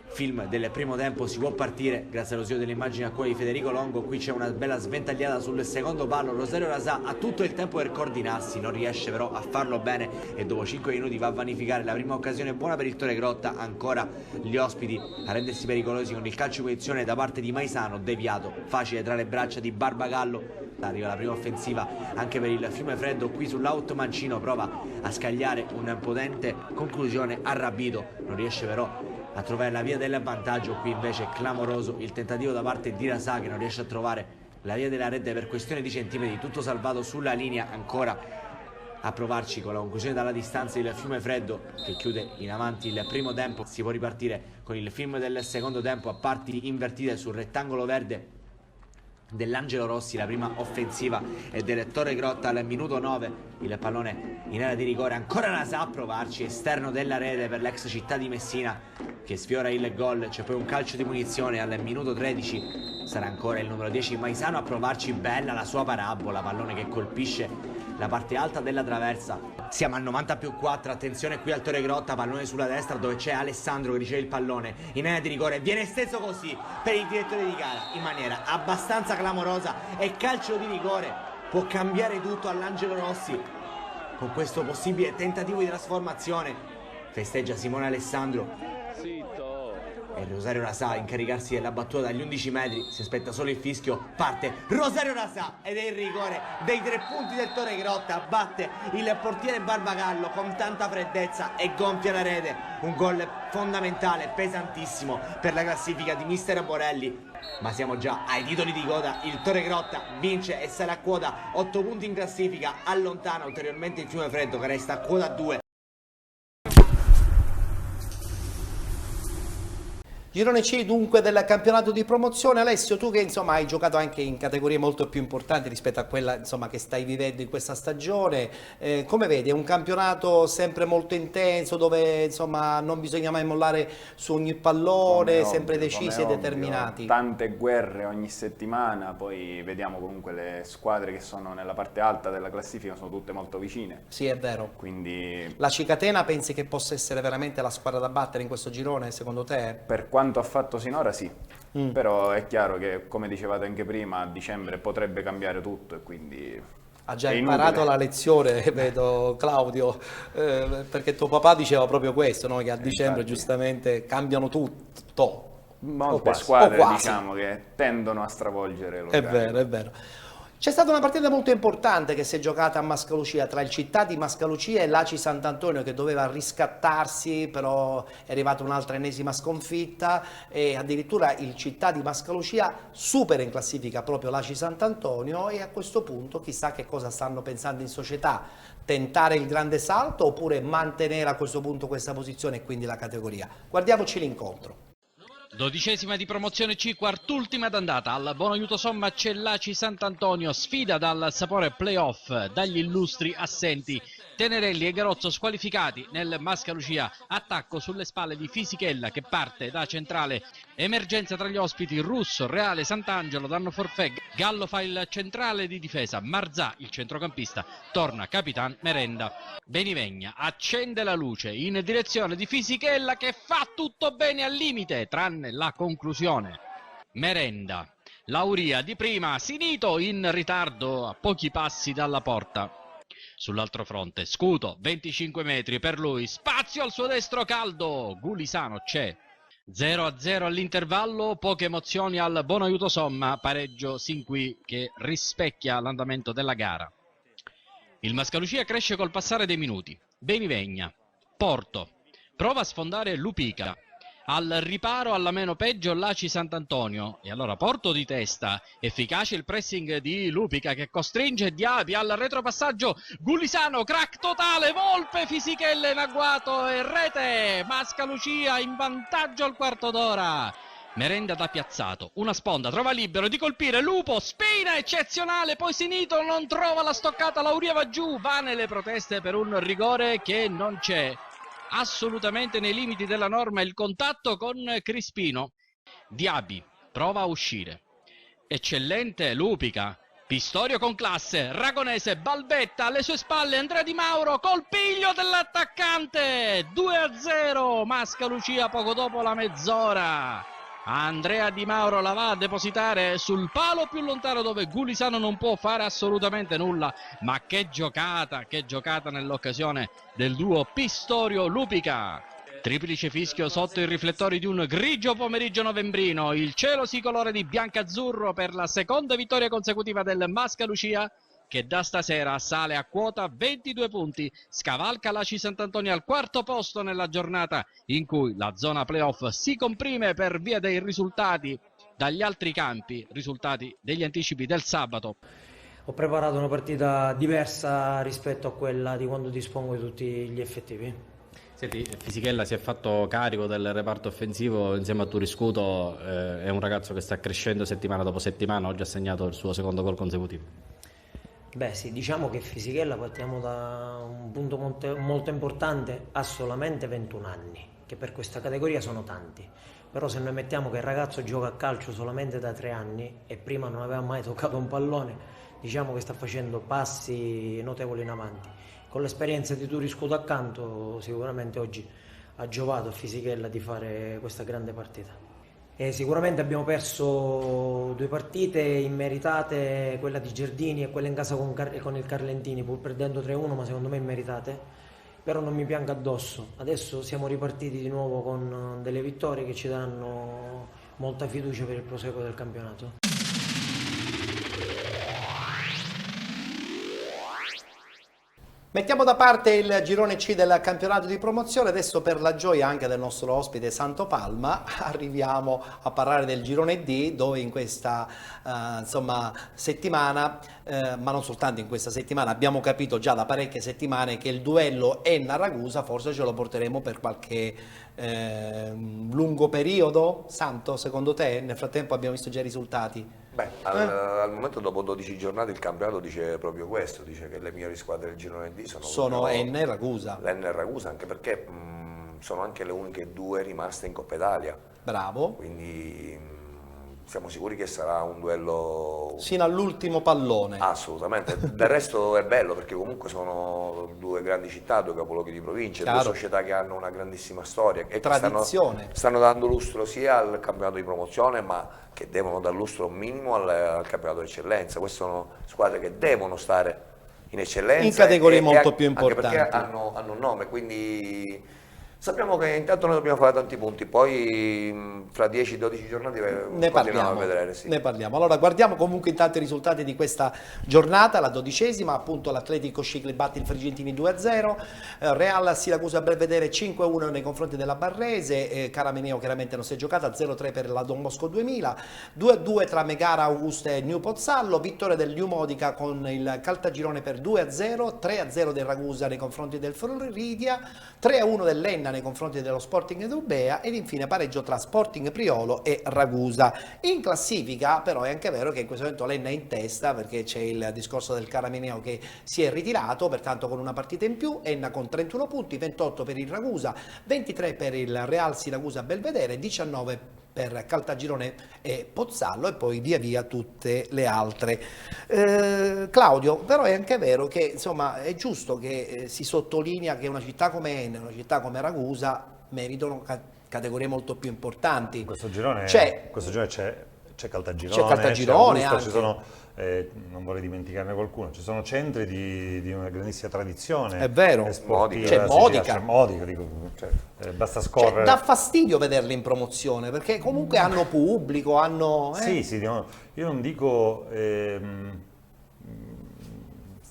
S11: film del primo tempo si può partire grazie all'uso delle immagini a cura di Federico Longo. Qui c'è una bella sventagliata sul secondo palo, Rosario Rasà ha tutto il tempo per coordinarsi, non riesce però a farlo bene e dopo 5 minuti va a vanificare la prima occasione buona per il Torre Grotta. Ancora gli ospiti a rendersi pericolosi con il calcio di punizione da parte di Maisano, deviato facile tra le braccia di Barbagallo. Arriva la prima offensiva anche per il Fiumefreddo, qui sull'out Mancino prova a scagliare una potente conclusione a Rabito, non riesce però a trovare la via del vantaggio. Qui invece è clamoroso il tentativo da parte di Rasà, che non riesce a trovare la via della rete per questione di centimetri, tutto salvato sulla linea. Ancora a provarci con la conclusione dalla distanza il Fiumefreddo, che chiude in avanti il primo tempo. Si può ripartire con il film del secondo tempo a parti invertite sul rettangolo verde dell'Angelo Rossi. La prima offensiva è del Torre Grotta al minuto 9, il pallone in area di rigore, ancora Rasà a provarci, esterno della rete per l'ex Città di Messina che sfiora il gol. C'è poi un calcio di punizione al minuto 13, sarà ancora il numero 10 Maisano a provarci, bella la sua parabola, pallone che colpisce la parte alta della traversa. Siamo al 90+4, attenzione qui al Torre Grotta, pallone sulla destra dove c'è Alessandro che riceve il pallone in area di rigore, viene esteso così per il direttore di gara in maniera abbastanza clamorosa e calcio di rigore. Può cambiare tutto all'Angelo Rossi con questo possibile tentativo di trasformazione. Festeggia Simone Alessandro e Rosario Rasà a incaricarsi della battuta dagli 11 metri, si aspetta solo il fischio, parte Rosario Rasà ed è il rigore dei 3 punti del Torre Grotta, batte il portiere Barbagallo con tanta freddezza e gonfia la rete. Un gol fondamentale, pesantissimo per la classifica di mister Borelli, ma siamo già ai titoli di coda. Il Torre Grotta vince e sale a quota 8 punti in classifica, allontana ulteriormente il Fiumefreddo che resta a quota 2.
S1: Girone C dunque del campionato di promozione. Alessio, tu che insomma hai giocato anche in categorie molto più importanti rispetto a quella insomma che stai vivendo in questa stagione, come vedi? È un campionato sempre molto intenso dove insomma non bisogna mai mollare su ogni pallone, sempre decisi e determinati.
S9: Tante guerre ogni settimana, poi vediamo comunque le squadre che sono nella parte alta della classifica sono tutte molto vicine.
S1: Sì, è vero.
S9: Quindi
S1: la Cicatena pensi che possa essere veramente la squadra da battere in questo girone, secondo te?
S9: Per quanto ha fatto sinora sì, però è chiaro che, come dicevate anche prima, a dicembre potrebbe cambiare tutto e quindi
S1: ha già imparato la lezione, vedo Claudio, perché tuo papà diceva proprio questo, no? Che a dicembre giustamente cambiano tutto.
S9: Molte squadre diciamo che tendono a stravolgere l'organico.
S1: È vero, è vero. C'è stata una partita molto importante che si è giocata a Mascalucia tra il Città di Mascalucia e l'Aci Sant'Antonio, che doveva riscattarsi, però è arrivata un'altra ennesima sconfitta e addirittura il Città di Mascalucia supera in classifica proprio l'Aci Sant'Antonio, e a questo punto chissà che cosa stanno pensando in società: tentare il grande salto oppure mantenere a questo punto questa posizione e quindi la categoria. Guardiamoci l'incontro.
S12: 12ª di promozione C, quart'ultima d'andata. Al buon aiuto somma c'è l'Aci Sant'Antonio, sfida dal sapore playoff dagli illustri assenti. Tenerelli e Garozzo squalificati nel Mascalucia, attacco sulle spalle di Fisichella che parte da centrale, emergenza tra gli ospiti, Russo, Reale, Sant'Angelo danno forfè, Gallo fa il centrale di difesa, Marzà il centrocampista, torna Capitan Merenda. Benivegna accende la luce in direzione di Fisichella che fa tutto bene al limite tranne la conclusione. Merenda, Lauria di prima, Sinito in ritardo a pochi passi dalla porta. Sull'altro fronte Scuto, 25 metri per lui, spazio al suo destro Caldo, Gulisano c'è. 0-0 all'intervallo, poche emozioni al buon aiuto somma, pareggio sin qui che rispecchia l'andamento della gara. Il Mascalucia cresce col passare dei minuti. Benivegna, Porto, prova a sfondare Lupica. Al riparo alla meno peggio l'Aci Sant'Antonio e allora Porto di testa, efficace il pressing di Lupica che costringe Diaby al retropassaggio, Gulisano, crack totale, Volpe, Fisichella in agguato e rete, Mascalucia in vantaggio al quarto d'ora. Merenda da piazzato, una sponda, trova libero di colpire, Lupo, spina eccezionale, poi Sinito non trova la stoccata, Lauria va giù, va nelle proteste per un rigore che non c'è. Assolutamente nei limiti della norma il contatto con Crispino. Diaby prova a uscire, eccellente Lupica, Pistorio con classe, Ragonese, Balbetta alle sue spalle, Andrea Di Mauro, colpiglio dell'attaccante, 2-0 Mascalucia poco dopo la mezz'ora. Andrea Di Mauro la va a depositare sul palo più lontano dove Gulisano non può fare assolutamente nulla, ma che giocata nell'occasione del duo Pistorio-Lupica. Triplice fischio sotto i riflettori di un grigio pomeriggio novembrino, il cielo si colora di biancazzurro per la seconda vittoria consecutiva del Mascalucia, che da stasera sale a quota 22 punti, scavalca l'Aci Sant'Antonio al quarto posto nella giornata in cui la zona playoff si comprime per via dei risultati dagli altri campi, risultati degli anticipi del sabato.
S13: Ho preparato una partita diversa rispetto a quella di quando dispongo di tutti gli effettivi.
S14: Senti, Fisichella si è fatto carico del reparto offensivo insieme a Turiscuto, è un ragazzo che sta crescendo settimana dopo settimana, oggi ha segnato il suo secondo gol consecutivo.
S13: Beh sì, diciamo che Fisichella partiamo da un punto molto importante, ha solamente 21 anni, che per questa categoria sono tanti, però se noi mettiamo che il ragazzo gioca a calcio solamente da 3 anni e prima non aveva mai toccato un pallone, diciamo che sta facendo passi notevoli in avanti. Con l'esperienza di Turiscuto accanto sicuramente oggi ha giovato a Fisichella di fare questa grande partita. Sicuramente abbiamo perso 2 partite immeritate, quella di Giardini e quella in casa con il Carlentini, pur perdendo 3-1, ma secondo me immeritate, però non mi pianga addosso. Adesso siamo ripartiti di nuovo con delle vittorie che ci daranno molta fiducia per il proseguo del campionato.
S1: Mettiamo da parte il girone C del campionato di promozione, adesso per la gioia anche del nostro ospite Santo Palma arriviamo a parlare del girone D, dove in questa insomma, settimana, ma non soltanto in questa settimana, abbiamo capito già da parecchie settimane che il duello Enna-Ragusa forse ce lo porteremo per qualche lungo periodo. Santo, secondo te? Nel frattempo abbiamo visto già i risultati.
S3: Beh, al momento dopo 12 giornate il campionato dice proprio questo, dice che le migliori squadre del girone D sono
S1: Enna e Ragusa.
S3: L'Enna e Ragusa, anche perché sono anche le uniche due rimaste in Coppa Italia.
S1: Bravo.
S3: Quindi siamo sicuri che sarà un duello
S1: sino all'ultimo pallone.
S3: Assolutamente, del resto è bello perché comunque sono due grandi città, due capoluoghi di provincia,
S1: Chiaro.
S3: due società che hanno una grandissima storia e
S1: tradizione.
S3: Stanno dando lustro sia al campionato di promozione ma che devono dar lustro minimo al campionato di eccellenza. Queste sono squadre che devono stare in eccellenza
S1: in categorie molto più importanti,
S3: anche perché hanno un nome, quindi sappiamo che intanto noi dobbiamo fare tanti punti, poi fra 10-12 giornate
S1: ne parliamo,
S3: a vedere. Sì.
S1: Ne parliamo. Allora guardiamo comunque intanto i risultati di questa giornata, la 12ª, appunto l'Atletico Scicli batte il Frigentini 2-0, Real Siracusa Belvedere 5-1 nei confronti della Barrese, Caramineo chiaramente non si è giocata, 0-3 per la Don Bosco 2000, 2-2 tra Megara, Augusta e New Pozzallo, vittoria del New Modica con il Caltagirone per 2-0, 3-0 del Ragusa nei confronti del Floridia, 3-1 dell'Enna nei confronti dello Sporting Edubea ed infine pareggio tra Sporting Priolo e Ragusa. In classifica però è anche vero che in questo momento l'Enna è in testa perché c'è il discorso del Caramineo che si è ritirato, pertanto con una partita in più, Enna con 31 punti, 28 per il Ragusa, 23 per il Real Siracusa Belvedere, 19 per Caltagirone e Pozzallo e poi via via tutte le altre. Claudio, però è anche vero che insomma è giusto che si sottolinea che una città come Enna, una città come Ragusa meritano categorie molto più importanti.
S2: Questo girone
S1: c'è
S2: Caltagirone, c'è Augusta, ci sono, non vorrei dimenticarne qualcuno, ci sono centri di una grandissima tradizione.
S1: È vero,
S2: c'è
S1: Modica.
S2: Basta scorrere.
S1: Dà fastidio vederli in promozione perché comunque hanno pubblico, hanno...
S2: Sì, io non dico...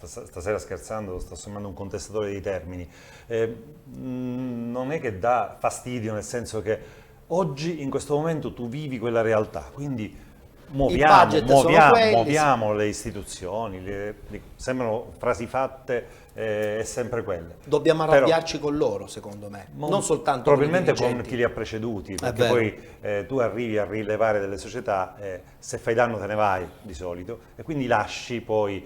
S2: Stasera scherzando, sto sembrando un contestatore di termini, non è che dà fastidio nel senso che oggi in questo momento tu vivi quella realtà, quindi muoviamo le istituzioni, sembrano frasi fatte, è sempre quelle.
S1: Dobbiamo arrabbiarci con loro secondo me, non soltanto
S2: probabilmente
S1: con
S2: chi li ha preceduti, perché poi tu arrivi a rilevare delle società, se fai danno te ne vai di solito e quindi lasci poi...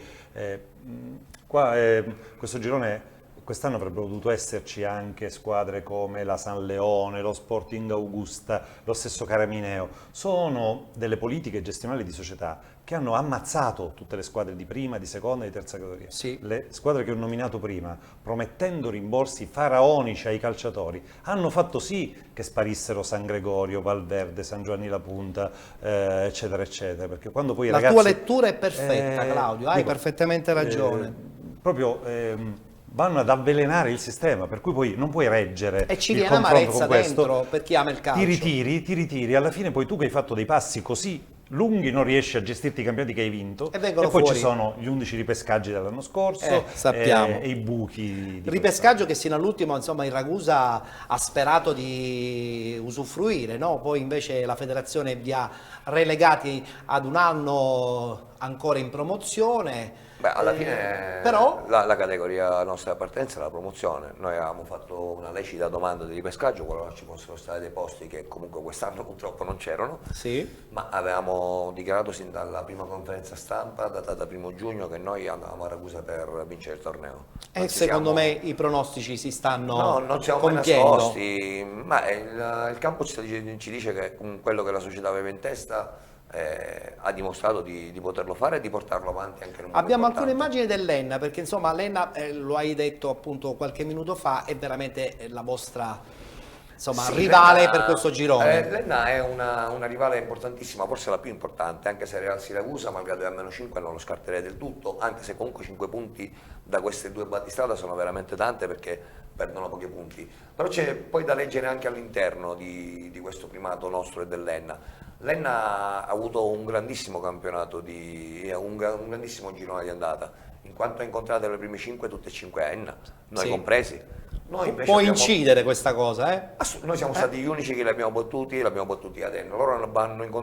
S2: questo girone quest'anno avrebbero dovuto esserci anche squadre come la San Leone, lo Sporting Augusta, lo stesso Caramineo. Sono delle politiche gestionali di società che hanno ammazzato tutte le squadre di prima, di seconda e di terza categoria.
S1: Sì.
S2: Le squadre che ho nominato prima, promettendo rimborsi faraonici ai calciatori, hanno fatto sì che sparissero San Gregorio, Valverde, San Giovanni la Punta, eccetera, eccetera. Perché quando poi
S1: la tua lettura è perfetta, Claudio, hai perfettamente ragione.
S2: Vanno ad avvelenare il sistema, per cui poi non puoi reggere
S1: e ci
S2: il
S1: viene
S2: confronto
S1: amarezza
S2: con questo.
S1: dentro per chi ama il calcio.
S2: Ti ritiri, alla fine poi tu che hai fatto dei passi così lunghi non riesci a gestirti i campionati che hai vinto
S1: e
S2: poi
S1: fuori.
S2: Ci sono gli 11 ripescaggi dell'anno scorso
S1: sappiamo.
S2: E i buchi di
S1: ripescaggio che sino all'ultimo insomma il Ragusa ha sperato di usufruire, no? Poi invece la federazione vi ha relegati ad un anno ancora in promozione.
S3: Beh, alla fine
S1: però
S3: la categoria nostra di appartenenza è la promozione. Noi avevamo fatto una lecita domanda di ripescaggio qualora ci fossero stati dei posti che comunque quest'anno purtroppo non c'erano, ma avevamo dichiarato sin dalla prima conferenza stampa datata 1 giugno che noi andavamo a Ragusa per vincere il torneo.
S1: E secondo me i pronostici si stanno
S3: non siamo mai nascosti, ma il campo ci dice che quello che la società aveva in testa ha dimostrato di poterlo fare e di portarlo avanti anche in un
S1: abbiamo alcune immagini dell'Enna, perché insomma l'Enna, lo hai detto appunto qualche minuto fa, è veramente la vostra rivale per questo girone.
S3: L'Enna è una rivale importantissima, forse la più importante, anche se Real Siracusa malgrado il -5 non lo scarterei del tutto, anche se comunque 5 punti da queste due battistrada sono veramente tante perché perdono pochi punti, però c'è poi da leggere anche all'interno di questo primato nostro e dell'Enna. L'Enna ha avuto un grandissimo campionato, un grandissimo girone di andata, in quanto ha incontrato le prime 5 tutte e 5 a Enna, noi
S1: Sì.
S3: compresi. Noi invece
S1: Può
S3: abbiamo...
S1: incidere questa cosa, eh?
S3: Noi siamo stati gli unici che l'abbiamo battuti ad Enna. Loro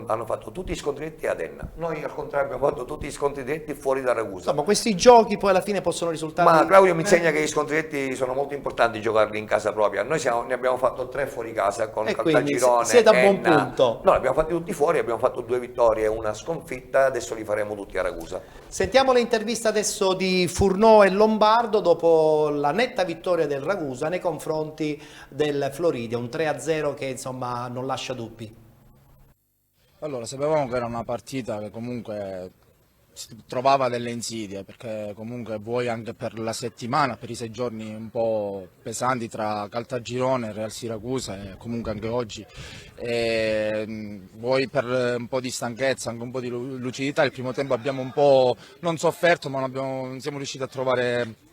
S3: hanno fatto tutti gli scontri diretti ad Enna. Noi al contrario abbiamo fatto tutti gli scontri diretti fuori da Ragusa.
S1: Insomma, questi giochi poi alla fine possono risultare...
S3: Ma Claudio mi insegna che gli scontri diretti sono molto importanti giocarli in casa propria. Noi ne abbiamo fatto 3 fuori casa con Caltagirone,
S1: siete a buon
S3: Enna.
S1: punto.
S3: No, li abbiamo fatti tutti fuori, abbiamo fatto 2 vittorie e una sconfitta, adesso li faremo tutti a Ragusa.
S1: Sentiamo l'intervista adesso di Furnò e Lombardo dopo la netta vittoria del Ragusa nei confronti del Floridia, un 3-0 che insomma non lascia dubbi.
S15: Allora, sapevamo che era una partita che comunque si trovava delle insidie, perché comunque vuoi anche per la settimana, per i 6 giorni un po' pesanti tra Caltagirone, Real Siracusa e comunque anche oggi, e vuoi per un po' di stanchezza, anche un po' di lucidità. Il primo tempo abbiamo un po' non sofferto, ma non siamo riusciti a trovare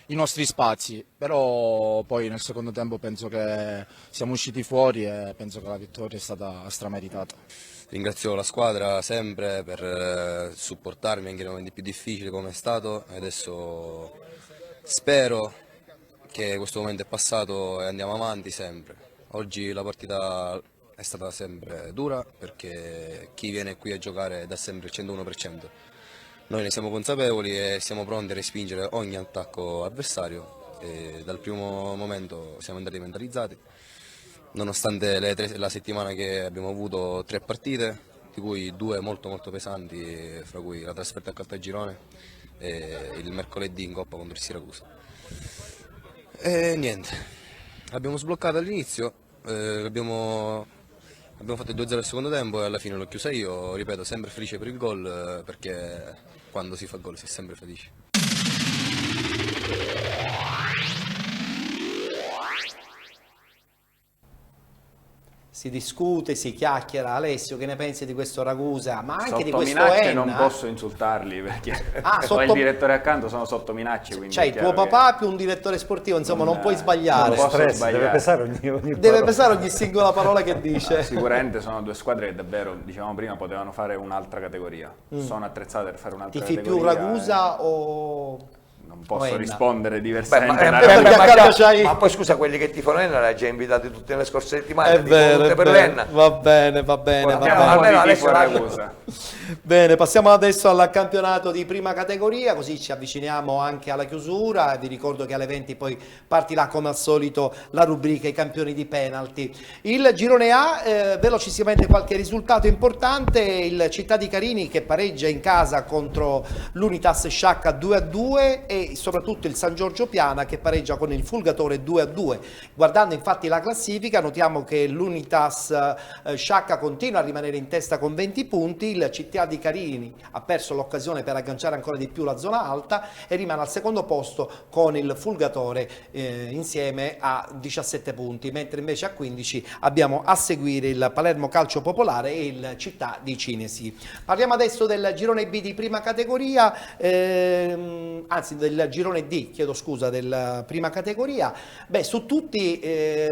S15: i nostri spazi, però poi nel secondo tempo penso che siamo usciti fuori e penso che la vittoria è stata strameritata.
S16: Ringrazio la squadra sempre per supportarmi anche nei momenti più difficili come è stato, e adesso spero che questo momento è passato e andiamo avanti sempre. Oggi la partita è stata sempre dura perché chi viene qui a giocare dà sempre il 101%. Noi ne siamo consapevoli e siamo pronti a respingere ogni attacco avversario, e dal primo momento siamo andati mentalizzati, nonostante la settimana che abbiamo avuto 3 partite, di cui 2 molto pesanti, fra cui la trasferta a Caltagirone e il mercoledì in Coppa contro il Siracusa. E niente, abbiamo sbloccato all'inizio, abbiamo fatto il 2-0 al secondo tempo e alla fine l'ho chiusa io, ripeto, sempre felice per il gol, perché quando si fa gol si è sempre felici.
S1: Si discute, si chiacchiera. Alessio, che ne pensi di questo Ragusa? Ma anche di
S9: Sotto
S1: questo
S9: minacce
S1: Enna?
S9: non posso insultarli perché
S1: sotto...
S9: ho il direttore accanto, sono sotto minacce. Quindi
S1: cioè, tuo papà più un direttore sportivo, insomma, non puoi sbagliare.
S2: Non posso sbagliare. Deve pesare ogni
S1: deve pesare ogni singola parola che dice.
S9: Sicuramente sono 2 squadre che davvero, dicevamo prima, potevano fare un'altra categoria. Sono attrezzate per fare un'altra categoria.
S1: Tifi più Ragusa o...
S9: Non posso rispondere diversamente.
S3: Ma poi scusa, quelli che tifano Enna li hai già invitati tutte nelle scorse settimane.
S1: È vero,
S3: per l'Enna.
S1: va bene. Bene, passiamo adesso al campionato di prima categoria, così ci avviciniamo anche alla chiusura. Vi ricordo che alle 20 poi partirà come al solito la rubrica I campioni di penalty. Il girone A, velocissimamente qualche risultato importante: il Città di Carini che pareggia in casa contro l'Unitas Sciacca 2-2 e soprattutto il San Giorgio Piana che pareggia con il Fulgatore 2-2. Guardando infatti la classifica notiamo che l'Unitas Sciacca continua a rimanere in testa con 20 punti, il Città di Carini ha perso l'occasione per agganciare ancora di più la zona alta e rimane al secondo posto con il Fulgatore insieme a 17 punti, mentre invece a 15 abbiamo a seguire il Palermo Calcio Popolare e il Città di Cinesi. Parliamo adesso del girone B di prima categoria, anzi del girone D, chiedo scusa, della prima categoria. Beh, su tutti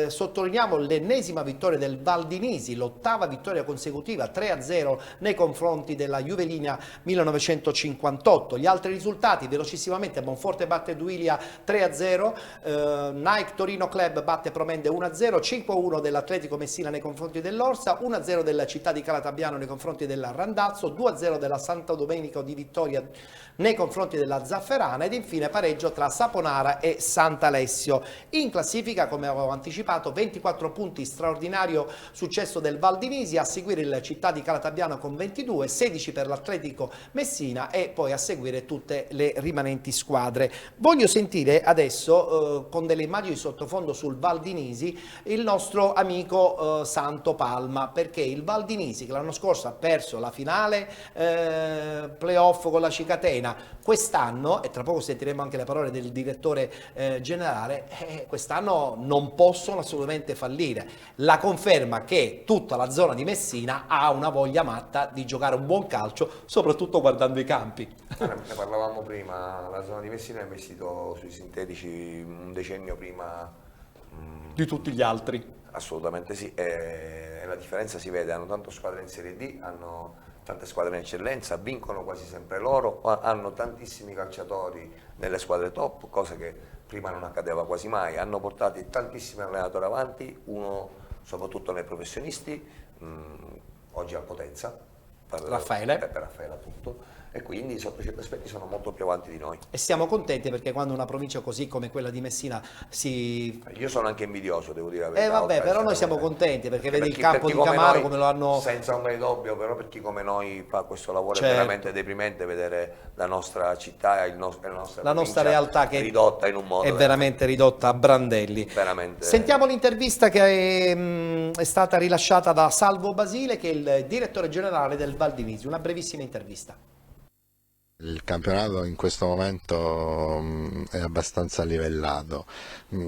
S1: sottolineiamo l'ennesima vittoria del Valdinisi, l'8ª vittoria consecutiva, 3-0 nei confronti della Juvelina 1958. Gli altri risultati velocissimamente: Monforte batte Duilia 3-0, Nike Torino Club batte Promende 1-0, 5-1 dell'Atletico Messina nei confronti dell'Orsa, 1-0 della Città di Calatabbiano nei confronti della Randazzo, 2-0 della Santo Domenico di Vittoria nei confronti della Zafferana ed infine pareggio tra Saponara e Sant'Alessio. In classifica, come avevo anticipato, 24 punti, straordinario successo del Valdinisi, a seguire il Città di Calatabbiano con 22, 16 per l'Atletico Messina e poi a seguire tutte le rimanenti squadre. Voglio sentire adesso con delle immagini di sottofondo sul Valdinisi il nostro amico Santo Palma, perché il Valdinisi che l'anno scorso ha perso la finale playoff con la Cicatena, quest'anno, e tra poco sentiremo anche le parole del direttore generale, quest'anno non possono assolutamente fallire. La conferma che tutta la zona di Messina ha una voglia matta di giocare un buon calcio, soprattutto guardando i campi.
S3: Ne parlavamo prima, la zona di Messina ha investito sui sintetici un decennio prima
S1: di tutti gli altri.
S3: Assolutamente sì, e la differenza si vede, hanno tante squadre in Serie D, hanno tante squadre in eccellenza, vincono quasi sempre loro, hanno tantissimi calciatori nelle squadre top, cosa che prima non accadeva quasi mai, hanno portato tantissimi allenatori avanti, uno soprattutto nei professionisti, oggi al Potenza, per
S1: Raffaele
S3: appunto, e quindi sotto certi aspetti sono molto più avanti di noi.
S1: E siamo contenti perché quando una provincia così come quella di Messina si...
S3: Io sono anche invidioso, devo dire la verità.
S1: vabbè, però noi siamo contenti perché vedi il campo di Camaro come lo hanno...
S3: Senza ombra di dubbio, però per chi come noi fa questo lavoro
S1: Certo.
S3: è veramente deprimente vedere la nostra città,
S1: la nostra realtà che
S3: ridotta in un modo...
S1: È veramente ridotta a brandelli.
S3: Veramente.
S1: Sentiamo l'intervista che è stata rilasciata da Salvo Basile, che è il direttore generale del Valdivisi. Una brevissima intervista.
S17: Il campionato in questo momento è abbastanza livellato,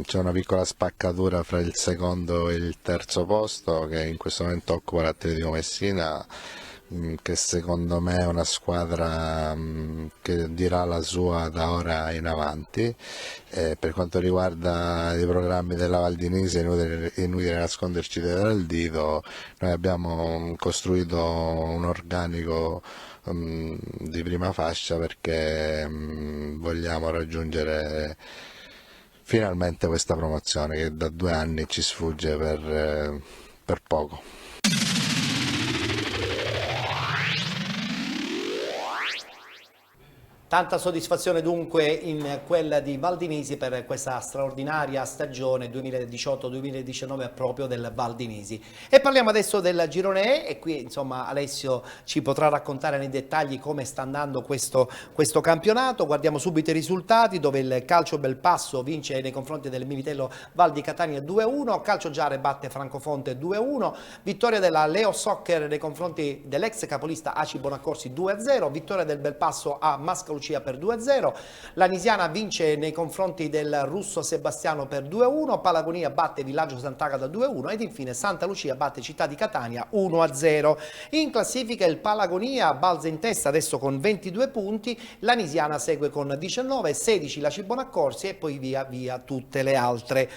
S17: c'è una piccola spaccatura fra il secondo e il terzo posto che in questo momento occupa l'Atletico Messina, che secondo me è una squadra che dirà la sua da ora in avanti. Per quanto riguarda i programmi della Valdinese è inutile nasconderci dal dito, noi abbiamo costruito un organico di prima fascia perché vogliamo raggiungere finalmente questa promozione che da 2 anni ci sfugge per poco.
S1: Tanta soddisfazione dunque in quella di Valdinisi per questa straordinaria stagione 2018-2019 proprio del Valdinisi. E parliamo adesso del girone E e qui insomma Alessio ci potrà raccontare nei dettagli come sta andando questo campionato. Guardiamo subito i risultati, dove il Calcio Belpasso vince nei confronti del Militello Val di Catania 2-1, Calcio Giare batte Francofonte 2-1, vittoria della Leo Soccer nei confronti dell'ex capolista Aci Bonaccorsi 2-0, vittoria del Belpasso a Masca Lucia per 2-0, la Nisiana vince nei confronti del Russo Sebastiano per 2-1, Palagonia batte Villaggio Sant'Agata 2-1 ed infine Santa Lucia batte Città di Catania 1-0. In classifica il Palagonia balza in testa adesso con 22 punti, la Nisiana segue con 19, 16 la Cibonaccorsi e poi via via tutte le altre.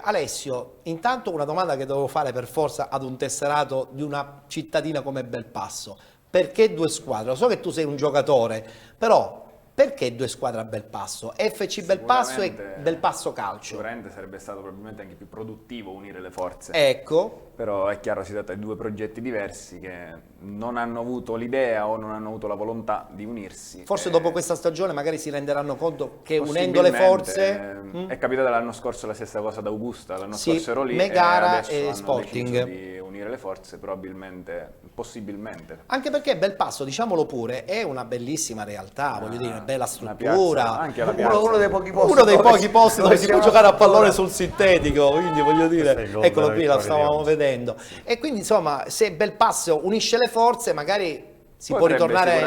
S1: Alessio, intanto una domanda che devo fare per forza ad un tesserato di una cittadina come Belpasso. Perché 2 squadre? Lo so che tu sei un giocatore, però perché 2 squadre a Belpasso? FC Belpasso e Belpasso Calcio.
S9: Sicuramente sarebbe stato probabilmente anche più produttivo unire le forze.
S1: Ecco.
S9: Però è chiaro, si tratta di 2 progetti diversi che non hanno avuto l'idea o non hanno avuto la volontà di unirsi.
S1: Forse dopo questa stagione magari si renderanno conto che unendo le forze...
S9: È capitata l'anno scorso la stessa cosa ad Augusta, l'anno scorso ero lì
S1: Megara
S9: e adesso
S1: e
S9: hanno
S1: Sporting.
S9: deciso di unire le forze, probabilmente, possibilmente.
S1: Anche perché Belpasso, diciamolo pure, è una bellissima realtà, voglio dire, una bella struttura,
S9: piazza, anche la piazza.
S3: Uno dei pochi posti
S1: dove si può giocare a pallone sul sintetico, quindi voglio dire, eccolo qui, la stavamo vedendo. E quindi insomma, se Belpasso unisce le forze, magari si può ritornare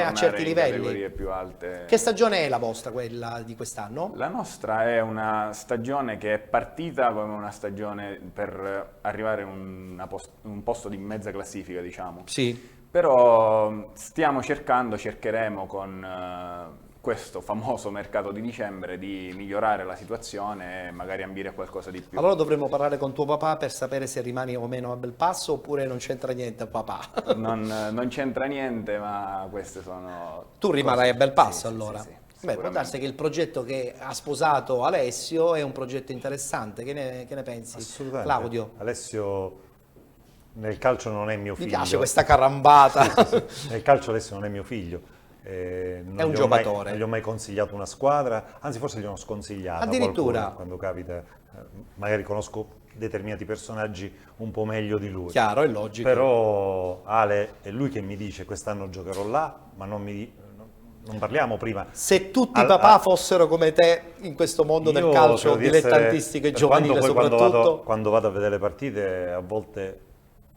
S1: a certi livelli.
S9: Categorie più alte.
S1: Che stagione è la vostra, quella di quest'anno?
S9: La nostra è una stagione che è partita come una stagione per arrivare a un posto di mezza classifica, diciamo.
S1: Sì.
S9: Però cercheremo con questo famoso mercato di dicembre di migliorare la situazione e magari ambire a qualcosa di più.
S1: Allora dovremmo parlare con tuo papà per sapere se rimani o meno a Belpasso oppure non c'entra niente papà.
S9: Non c'entra niente, ma queste sono...
S1: Tu rimarrai a Belpasso allora?
S9: Sì,
S1: beh, può darsi che il progetto che ha sposato Alessio è un progetto interessante, che ne pensi?
S2: Assolutamente.
S1: Claudio?
S2: Alessio nel calcio non è mio figlio.
S1: Mi piace questa carambata.
S2: Sì. Nel calcio Alessio non è mio figlio.
S1: È un giocatore.
S2: Non gli ho mai consigliato una squadra, anzi forse gli ho sconsigliata.
S1: Addirittura?
S2: Quando capita, magari conosco determinati personaggi un po' meglio di lui.
S1: Chiaro, è logico.
S2: Però Ale è lui che mi dice quest'anno giocherò là, ma non parliamo prima.
S1: Se tutti i papà fossero come te in questo mondo del calcio dilettantistico e giovanile soprattutto.
S2: Quando vado a vedere le partite a volte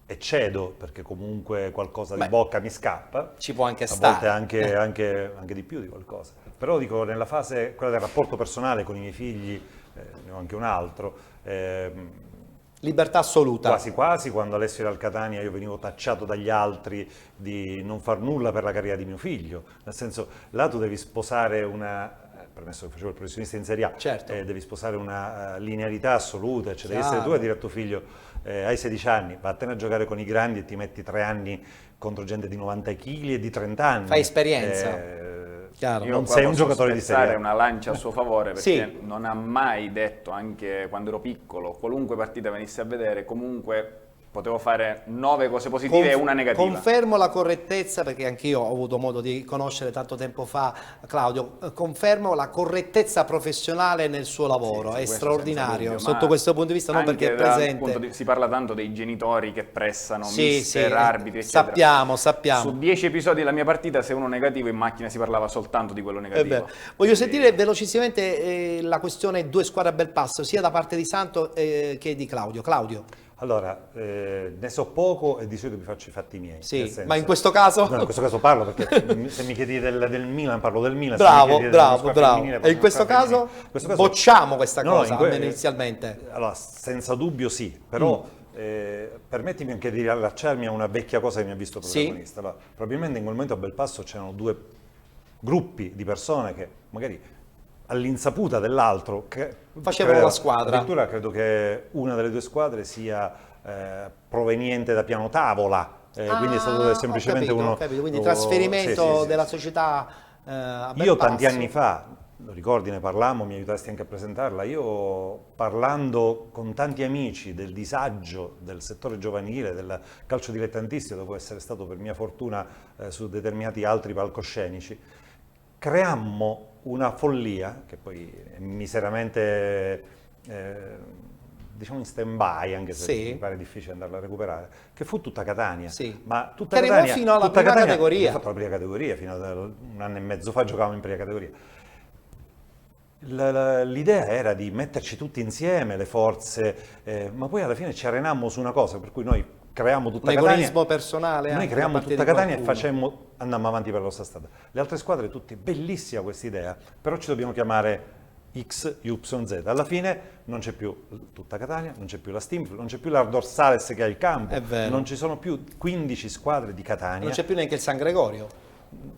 S2: eccedo perché comunque qualcosa di bocca mi scappa.
S1: Ci può anche stare.
S2: A volte anche di più di qualcosa. Però dico, nella fase, quella del rapporto personale con i miei figli, ne ho anche un altro.
S1: Libertà assoluta.
S2: Quasi quasi, quando Alessio era al Catania io venivo tacciato dagli altri di non far nulla per la carriera di mio figlio. Nel senso, là tu devi sposare permesso che facevo il professionista in Serie A,
S1: certo.
S2: Devi sposare una linearità assoluta, cioè devi essere
S1: Chiaro.
S2: tu a dire a tuo figlio, hai 16 anni, vattene a giocare con i grandi e ti metti 3 anni contro gente di 90 kg e di 30 anni.
S1: Fai esperienza.
S9: Io
S2: non sei un giocatore di Serie A.
S9: una lancia a suo favore perché
S1: Sì.
S9: non ha mai detto, anche quando ero piccolo, qualunque partita venissi a vedere, comunque potevo fare 9 cose positive e una negativa.
S1: Confermo la correttezza, perché anch'io ho avuto modo di conoscere tanto tempo fa Claudio, confermo la correttezza professionale nel suo lavoro,
S9: Sì,
S1: è
S9: questo
S1: straordinario
S9: senza dubbio,
S1: sotto questo punto di vista, non
S9: anche
S1: perché è
S9: dal
S1: presente.
S9: punto si parla tanto dei genitori che pressano,
S1: Sì,
S9: mister,
S1: sì,
S9: arbitri, eccetera.
S1: sappiamo.
S9: Su 10 episodi della mia partita, se uno negativo in macchina si parlava soltanto di quello
S1: È
S9: negativo.
S1: vero. Voglio sentire velocissimamente la questione due squadre a bel passo, sia da parte di Santo che di Claudio. Claudio.
S2: Allora, ne so poco e di solito mi faccio i fatti miei.
S1: Sì,
S2: nel senso,
S1: ma in questo caso?
S2: No, in questo caso parlo perché se mi chiedi del Milan parlo del Milan.
S1: Bravo,
S2: se mi chiedi della squadra
S1: bravo.
S2: femminile,
S1: E
S2: parlo
S1: in questo
S2: della squadra
S1: caso,
S2: femminile. In questo caso
S1: bocciamo questa
S2: no,
S1: cosa,
S2: in que-
S1: almeno inizialmente.
S2: Allora, senza dubbio sì, però permettimi anche di riallacciarmi a una vecchia cosa che mi ha visto protagonista. Allora, probabilmente in quel momento a Belpasso c'erano 2 gruppi di persone che magari all'insaputa dell'altro
S1: facevano la squadra.
S2: Addirittura credo che una delle 2 squadre sia proveniente da Piano Tavola, quindi è stato semplicemente
S1: ho capito. Quindi trasferimento
S2: sì.
S1: della società a Belpasso.
S2: Io tanti anni fa, lo ricordi, ne parlammo, mi aiutasti anche a presentarla, io parlando con tanti amici del disagio del settore giovanile, del calcio dilettantistico, dopo essere stato per mia fortuna su determinati altri palcoscenici, creammo una follia, che poi è miseramente diciamo in stand-by, anche se
S1: Sì.
S2: mi pare difficile andarla a recuperare, che fu tutta Catania.
S1: Sì.
S2: Ma tutta
S1: Che arrivò
S2: Catania,
S1: fino alla
S2: tutta
S1: prima
S2: Catania,
S1: categoria.
S2: abbiamo fatto la prima categoria, fino a un anno e mezzo fa giocavamo in prima categoria. L'idea era di metterci tutti insieme, le forze, ma poi alla fine ci arenammo su una cosa, per cui noi creammo tutta Catania.
S1: L'egoismo personale.
S2: Noi
S1: anche
S2: creammo
S1: da parte
S2: tutta
S1: di
S2: Catania e
S1: qualcuno.
S2: andammo avanti per la nostra strada. Le altre squadre tutte, bellissima questa idea, però ci dobbiamo chiamare X, Y, Z. Alla fine non c'è più tutta Catania, non c'è più la Steam, non c'è più la Dorsales che ha il campo,
S1: È vero.
S2: non ci sono più 15 squadre di Catania.
S1: Non c'è più neanche il San Gregorio.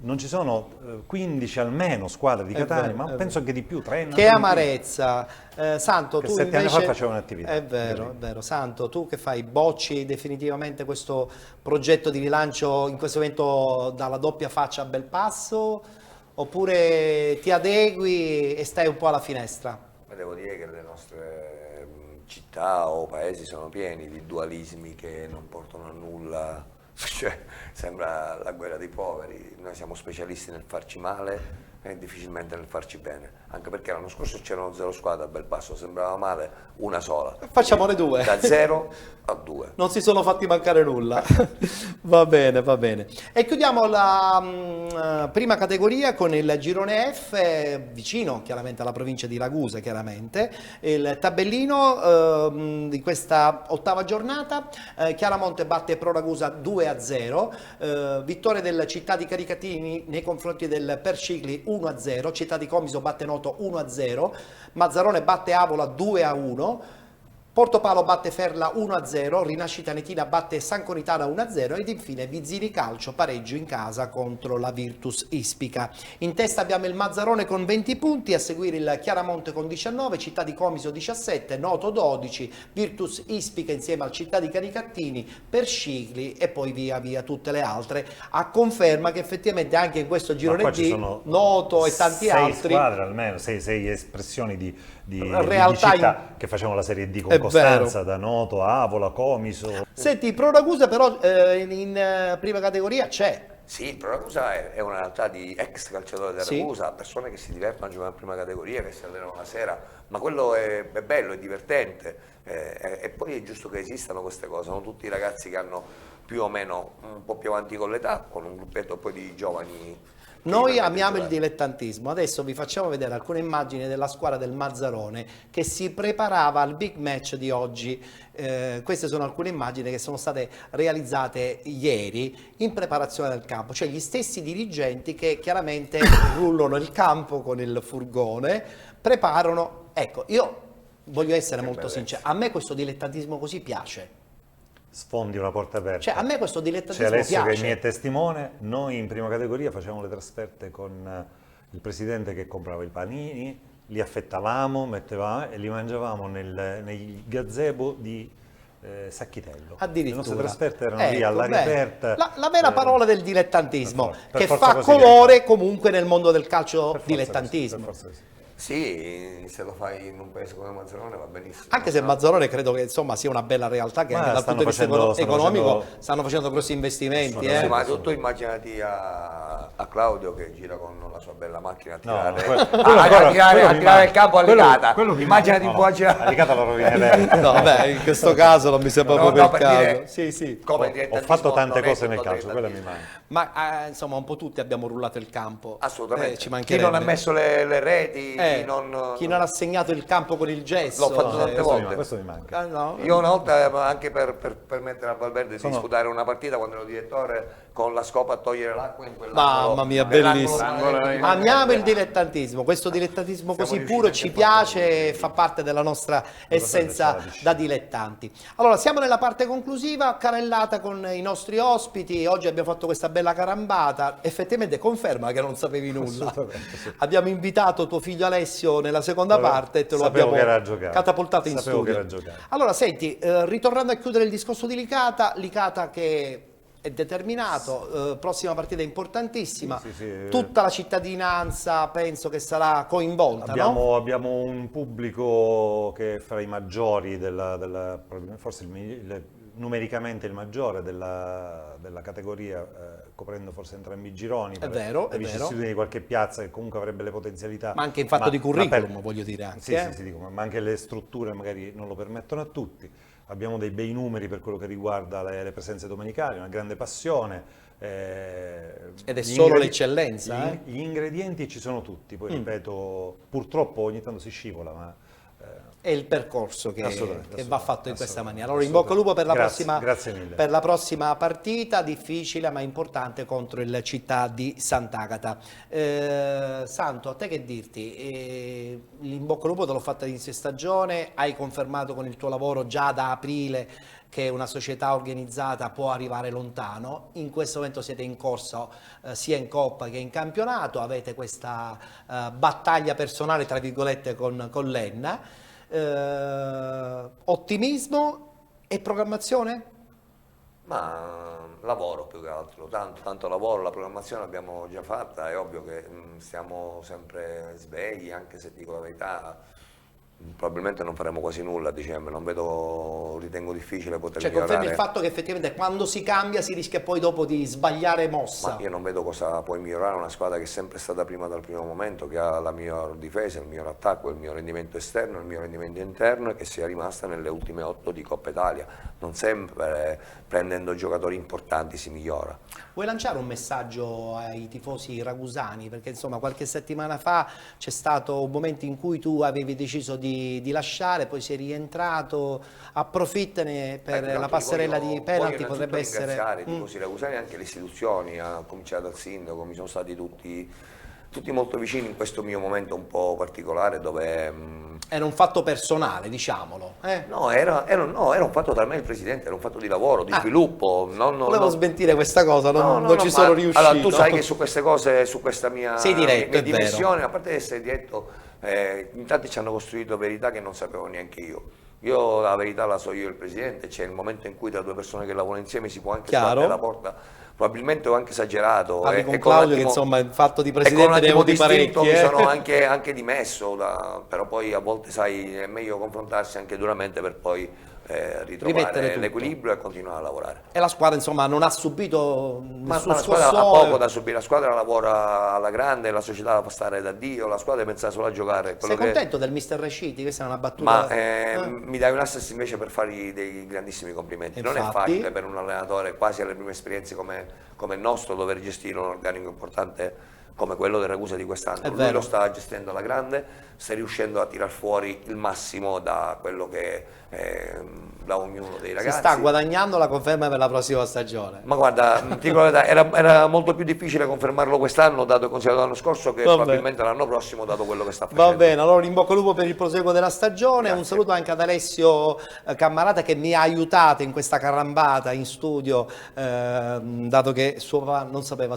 S2: Non ci sono 15 almeno squadre di Catania,
S1: vero,
S2: ma
S1: è
S2: penso anche di più, 30.
S1: Che amarezza. Santo,
S2: Che
S1: tu
S2: 7 anni
S1: invece...
S2: fa faceva un'attività.
S1: È vero, è vero. Santo, tu che fai? Bocci definitivamente questo progetto di rilancio in questo momento dalla doppia faccia a Belpasso? Oppure ti adegui e stai un po' alla finestra?
S3: Ma devo dire che le nostre città o paesi sono pieni di dualismi che non portano a nulla, cioè sembra la guerra dei poveri. Noi siamo specialisti nel farci male e difficilmente nel farci bene, anche perché l'anno scorso c'erano 0 squadre a Belpasso, sembrava male una sola.
S1: Facciamone 2.
S3: Da 0 a 2.
S1: Non si sono fatti mancare nulla. Va bene, va bene. E chiudiamo la prima categoria con il girone F, vicino chiaramente alla provincia di Ragusa, chiaramente. Il tabellino di questa ottava giornata, Chiaramonte batte Pro Ragusa 2-0, vittoria del Città di Caricatini nei confronti del Percicli 1-0, Città di Comiso batte Noto 1-0, Mazzarone batte Avola 2-1, Portopalo batte Ferla 1-0, Rinascita Netina batte San Conitana 1-0 ed infine Vizzini Calcio pareggio in casa contro la Virtus Ispica. In testa abbiamo il Mazzarone con 20 punti, a seguire il Chiaramonte con 19, Città di Comiso 17, Noto 12, Virtus Ispica insieme al Città di Caricattini, Percicli e poi via via tutte le altre, a conferma che effettivamente anche in questo girone D Noto e tanti altri
S2: 6 squadre almeno, 6 espressioni di
S1: realtà
S2: città che facevano la Serie D con Costanza, da Noto, Avola, Comiso.
S1: Senti, Pro Ragusa però in prima categoria c'è.
S3: Sì, il Pro Ragusa è una realtà di ex calciatori del Ragusa, persone che si divertono a giocare in prima categoria, che si allenano la sera, ma quello è bello, è divertente e poi è giusto che esistano queste cose, sono tutti ragazzi che hanno più o meno un po' più avanti con l'età, con un gruppetto poi di giovani.
S1: Noi amiamo il dilettantismo, adesso vi facciamo vedere alcune immagini della squadra del Mazzarone che si preparava al big match di oggi. Queste sono alcune immagini che sono state realizzate ieri in preparazione del campo, cioè gli stessi dirigenti che chiaramente rullano il campo con il furgone, preparano. Ecco, io voglio essere molto sincero, a me questo dilettantismo così piace.
S2: Sfondi una porta aperta.
S1: Cioè, a me questo dilettantismo
S2: Alessio
S1: piace.
S2: che mi è testimone, noi in prima categoria facevamo le trasferte con il presidente che comprava i panini, li affettavamo, mettevamo e li mangiavamo nei gazebo di Sacchitello.
S1: Addirittura.
S2: Le nostre trasferte erano lì all'aria aperta.
S1: La vera parola del dilettantismo,
S2: per
S1: che
S2: forza
S1: fa
S2: così
S1: colore comunque nel mondo del calcio dilettantismo.
S2: Per forza così.
S3: Sì, se lo fai in un paese come Mazzarone va benissimo.
S1: Anche se Mazzarone credo che insomma sia una bella realtà che anche dal punto di vista economico stanno facendo grossi investimenti.
S3: Sì, ma tu immaginati a Claudio che gira con la sua bella macchina a tirare, a tirare il campo allicata. Immaginati un po' a girare.
S2: Allicata lo rovinerei.
S1: No, beh, in questo caso non mi sembra proprio il caso. Sì, sì.
S2: Ho fatto tante cose nel calcio, quella mi manca.
S1: Ma insomma un po' tutti abbiamo rullato il campo.
S3: Assolutamente.
S1: Ci
S3: chi non ha messo le reti, chi
S1: non ha segnato il campo con il gesso.
S3: L'ho fatto tante volte.
S2: Questo mi manca.
S3: Io una volta anche per permettere a Valverde di disputare una partita quando ero direttore con la scopa a togliere l'acqua in quell'angolo.
S1: Mamma mia, bellissimo. Amiamo il dilettantismo, questo dilettantismo così puro ci piace e fa parte della nostra essenza da dilettanti. Allora, siamo nella parte conclusiva, carrellata con i nostri ospiti. Oggi abbiamo fatto questa bella carambata. Effettivamente conferma che non sapevi nulla.
S2: Sì.
S1: Abbiamo invitato tuo figlio Alessio nella seconda parte e te lo abbiamo catapultato in studio. Allora, senti, ritornando a chiudere il discorso di Licata che è determinato, prossima partita importantissima, tutta la cittadinanza penso che sarà coinvolta.
S2: Abbiamo un pubblico che è fra i maggiori, forse numericamente il maggiore della categoria, coprendo forse entrambi i gironi.
S1: È vero,
S2: le vicissitudini di qualche piazza che comunque avrebbe le potenzialità.
S1: Ma anche in fatto di curriculum, voglio dire anche.
S2: Sì, ma anche le strutture magari non lo permettono a tutti. Abbiamo dei bei numeri per quello che riguarda le presenze domenicali, una grande passione.
S1: Ed è solo l'eccellenza.
S2: Gli ingredienti ci sono tutti, poi ripeto, purtroppo ogni tanto si scivola, ma
S1: è il percorso che va fatto in questa maniera. Allora in bocca al lupo per la prossima partita, difficile ma importante contro il Città di Sant'Agata. Santo, a te che dirti? In bocca al lupo te l'ho fatta all'inizio stagione, hai confermato con il tuo lavoro già da aprile che una società organizzata può arrivare lontano. In questo momento siete in corsa sia in Coppa che in campionato, avete questa battaglia personale tra virgolette con l'Enna. Ottimismo e programmazione?
S3: Ma lavoro più che altro, tanto lavoro, la programmazione l'abbiamo già fatta, è ovvio che stiamo sempre svegli, anche se dico la verità, probabilmente non faremo quasi nulla a dicembre, ritengo difficile poter migliorare.
S1: Confermi il fatto che effettivamente quando si cambia si rischia poi dopo di sbagliare mossa.
S3: Ma io non vedo cosa puoi migliorare una squadra che è sempre stata prima dal primo momento, che ha la miglior difesa, il miglior attacco, il miglior rendimento esterno, il miglior rendimento interno e che sia rimasta nelle ultime 8 di Coppa Italia. Non sempre prendendo giocatori importanti si migliora.
S1: Vuoi lanciare un messaggio ai tifosi ragusani? Perché insomma qualche settimana fa c'è stato un momento in cui tu avevi deciso di lasciare, poi sei rientrato, approfittane per la passerella di penalti, potrebbe essere...
S3: Voglio ringraziare i tifosi ragusani e anche le istituzioni, a cominciare dal sindaco, mi sono stati tutti molto vicini in questo mio momento un po' particolare dove...
S1: Era un fatto personale, diciamolo.
S3: No, era un fatto tra me e il Presidente, era un fatto di lavoro, di sviluppo.
S1: Volevo smentire questa cosa, non ci sono riuscito.
S3: Allora, tu sai che su queste cose, su questa mia dimensione, a parte di essere diretto, in tanti ci hanno costruito verità che non sapevo neanche io. Io la verità la so io e il Presidente, c'è il momento in cui tra due persone che lavorano insieme si può anche sbattere la porta. Probabilmente ho anche esagerato.
S1: Parli con Claudio che insomma il fatto di Presidente ne ho avuti parecchi.
S3: Mi sono anche dimesso, però poi a volte sai è meglio confrontarsi anche duramente per poi ritrovare l'equilibrio e continuare a lavorare.
S1: E la squadra insomma non ha subito
S3: la squadra ha poco da subire, la squadra lavora alla grande, la società fa stare da Dio, la squadra pensa solo a giocare.
S1: Sei contento del mister Resciti? Questa è una battuta.
S3: Ma mi dai un assist invece per fargli dei grandissimi complimenti. Non è facile per un allenatore quasi alle prime esperienze come il nostro dover gestire un organico importante come quello del Ragusa di quest'anno. Lui lo sta gestendo alla grande, sta riuscendo a tirar fuori il massimo da quello che da ognuno dei ragazzi.
S1: Si sta guadagnando la conferma per la prossima stagione.
S3: Ma guarda, ti dico la verità, era molto più difficile confermarlo quest'anno, dato e considerato l'anno scorso, che probabilmente l'anno prossimo, dato quello che sta facendo.
S1: Va bene, allora in bocca al lupo per il proseguo della stagione. Grazie. Un saluto anche ad Alessio Cammarata che mi ha aiutato in questa carambata in studio, dato che suo papà non sapeva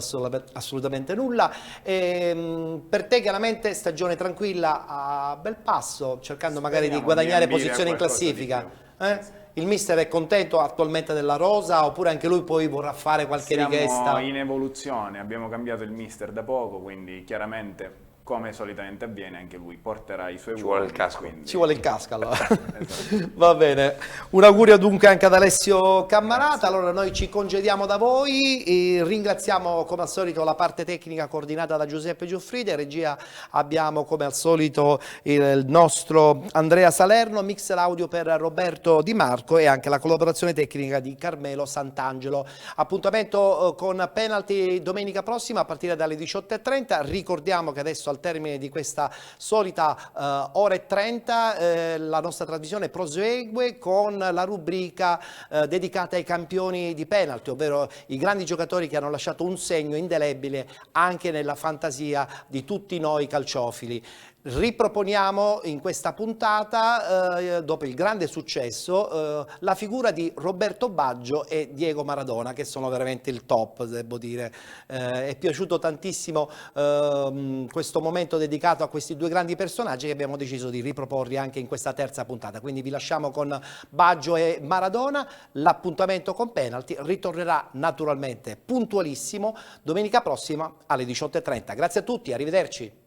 S1: assolutamente nulla. Per te chiaramente stagione tranquilla a bel passo, cercando magari di
S9: Speriamo
S1: guadagnare
S9: ambire a
S1: posizioni in
S9: qualcosa di
S1: classifica. Il mister è contento attualmente della rosa oppure anche lui poi vorrà fare qualche
S9: Siamo
S1: richiesta?
S9: in evoluzione, abbiamo cambiato il mister da poco, quindi chiaramente, come solitamente avviene, anche lui porterà i suoi
S3: Ci vuole
S9: uomini,
S3: il casco.
S9: quindi-
S1: Ci vuole il casco allora.
S9: Esatto.
S1: Va bene, un augurio dunque anche ad Alessio Cammarata. Allora noi ci congediamo da voi e ringraziamo come al solito la parte tecnica coordinata da Giuseppe Giuffrida, in regia abbiamo come al solito il nostro Andrea Salerno, mix audio per Roberto Di Marco e anche la collaborazione tecnica di Carmelo Sant'Angelo. Appuntamento con penalty domenica prossima a partire dalle 18:30. Ricordiamo che adesso al termine di questa solita ora e 30 la nostra trasmissione prosegue con la rubrica dedicata ai campioni di penalty, ovvero i grandi giocatori che hanno lasciato un segno indelebile anche nella fantasia di tutti noi calciofili. Riproponiamo in questa puntata, dopo il grande successo, la figura di Roberto Baggio e Diego Maradona, che sono veramente il top, devo dire. È piaciuto tantissimo questo momento dedicato a questi due grandi personaggi che abbiamo deciso di riproporre anche in questa terza puntata. Quindi vi lasciamo con Baggio e Maradona. L'appuntamento con penalty ritornerà naturalmente puntualissimo domenica prossima alle 18:30. Grazie a tutti, arrivederci.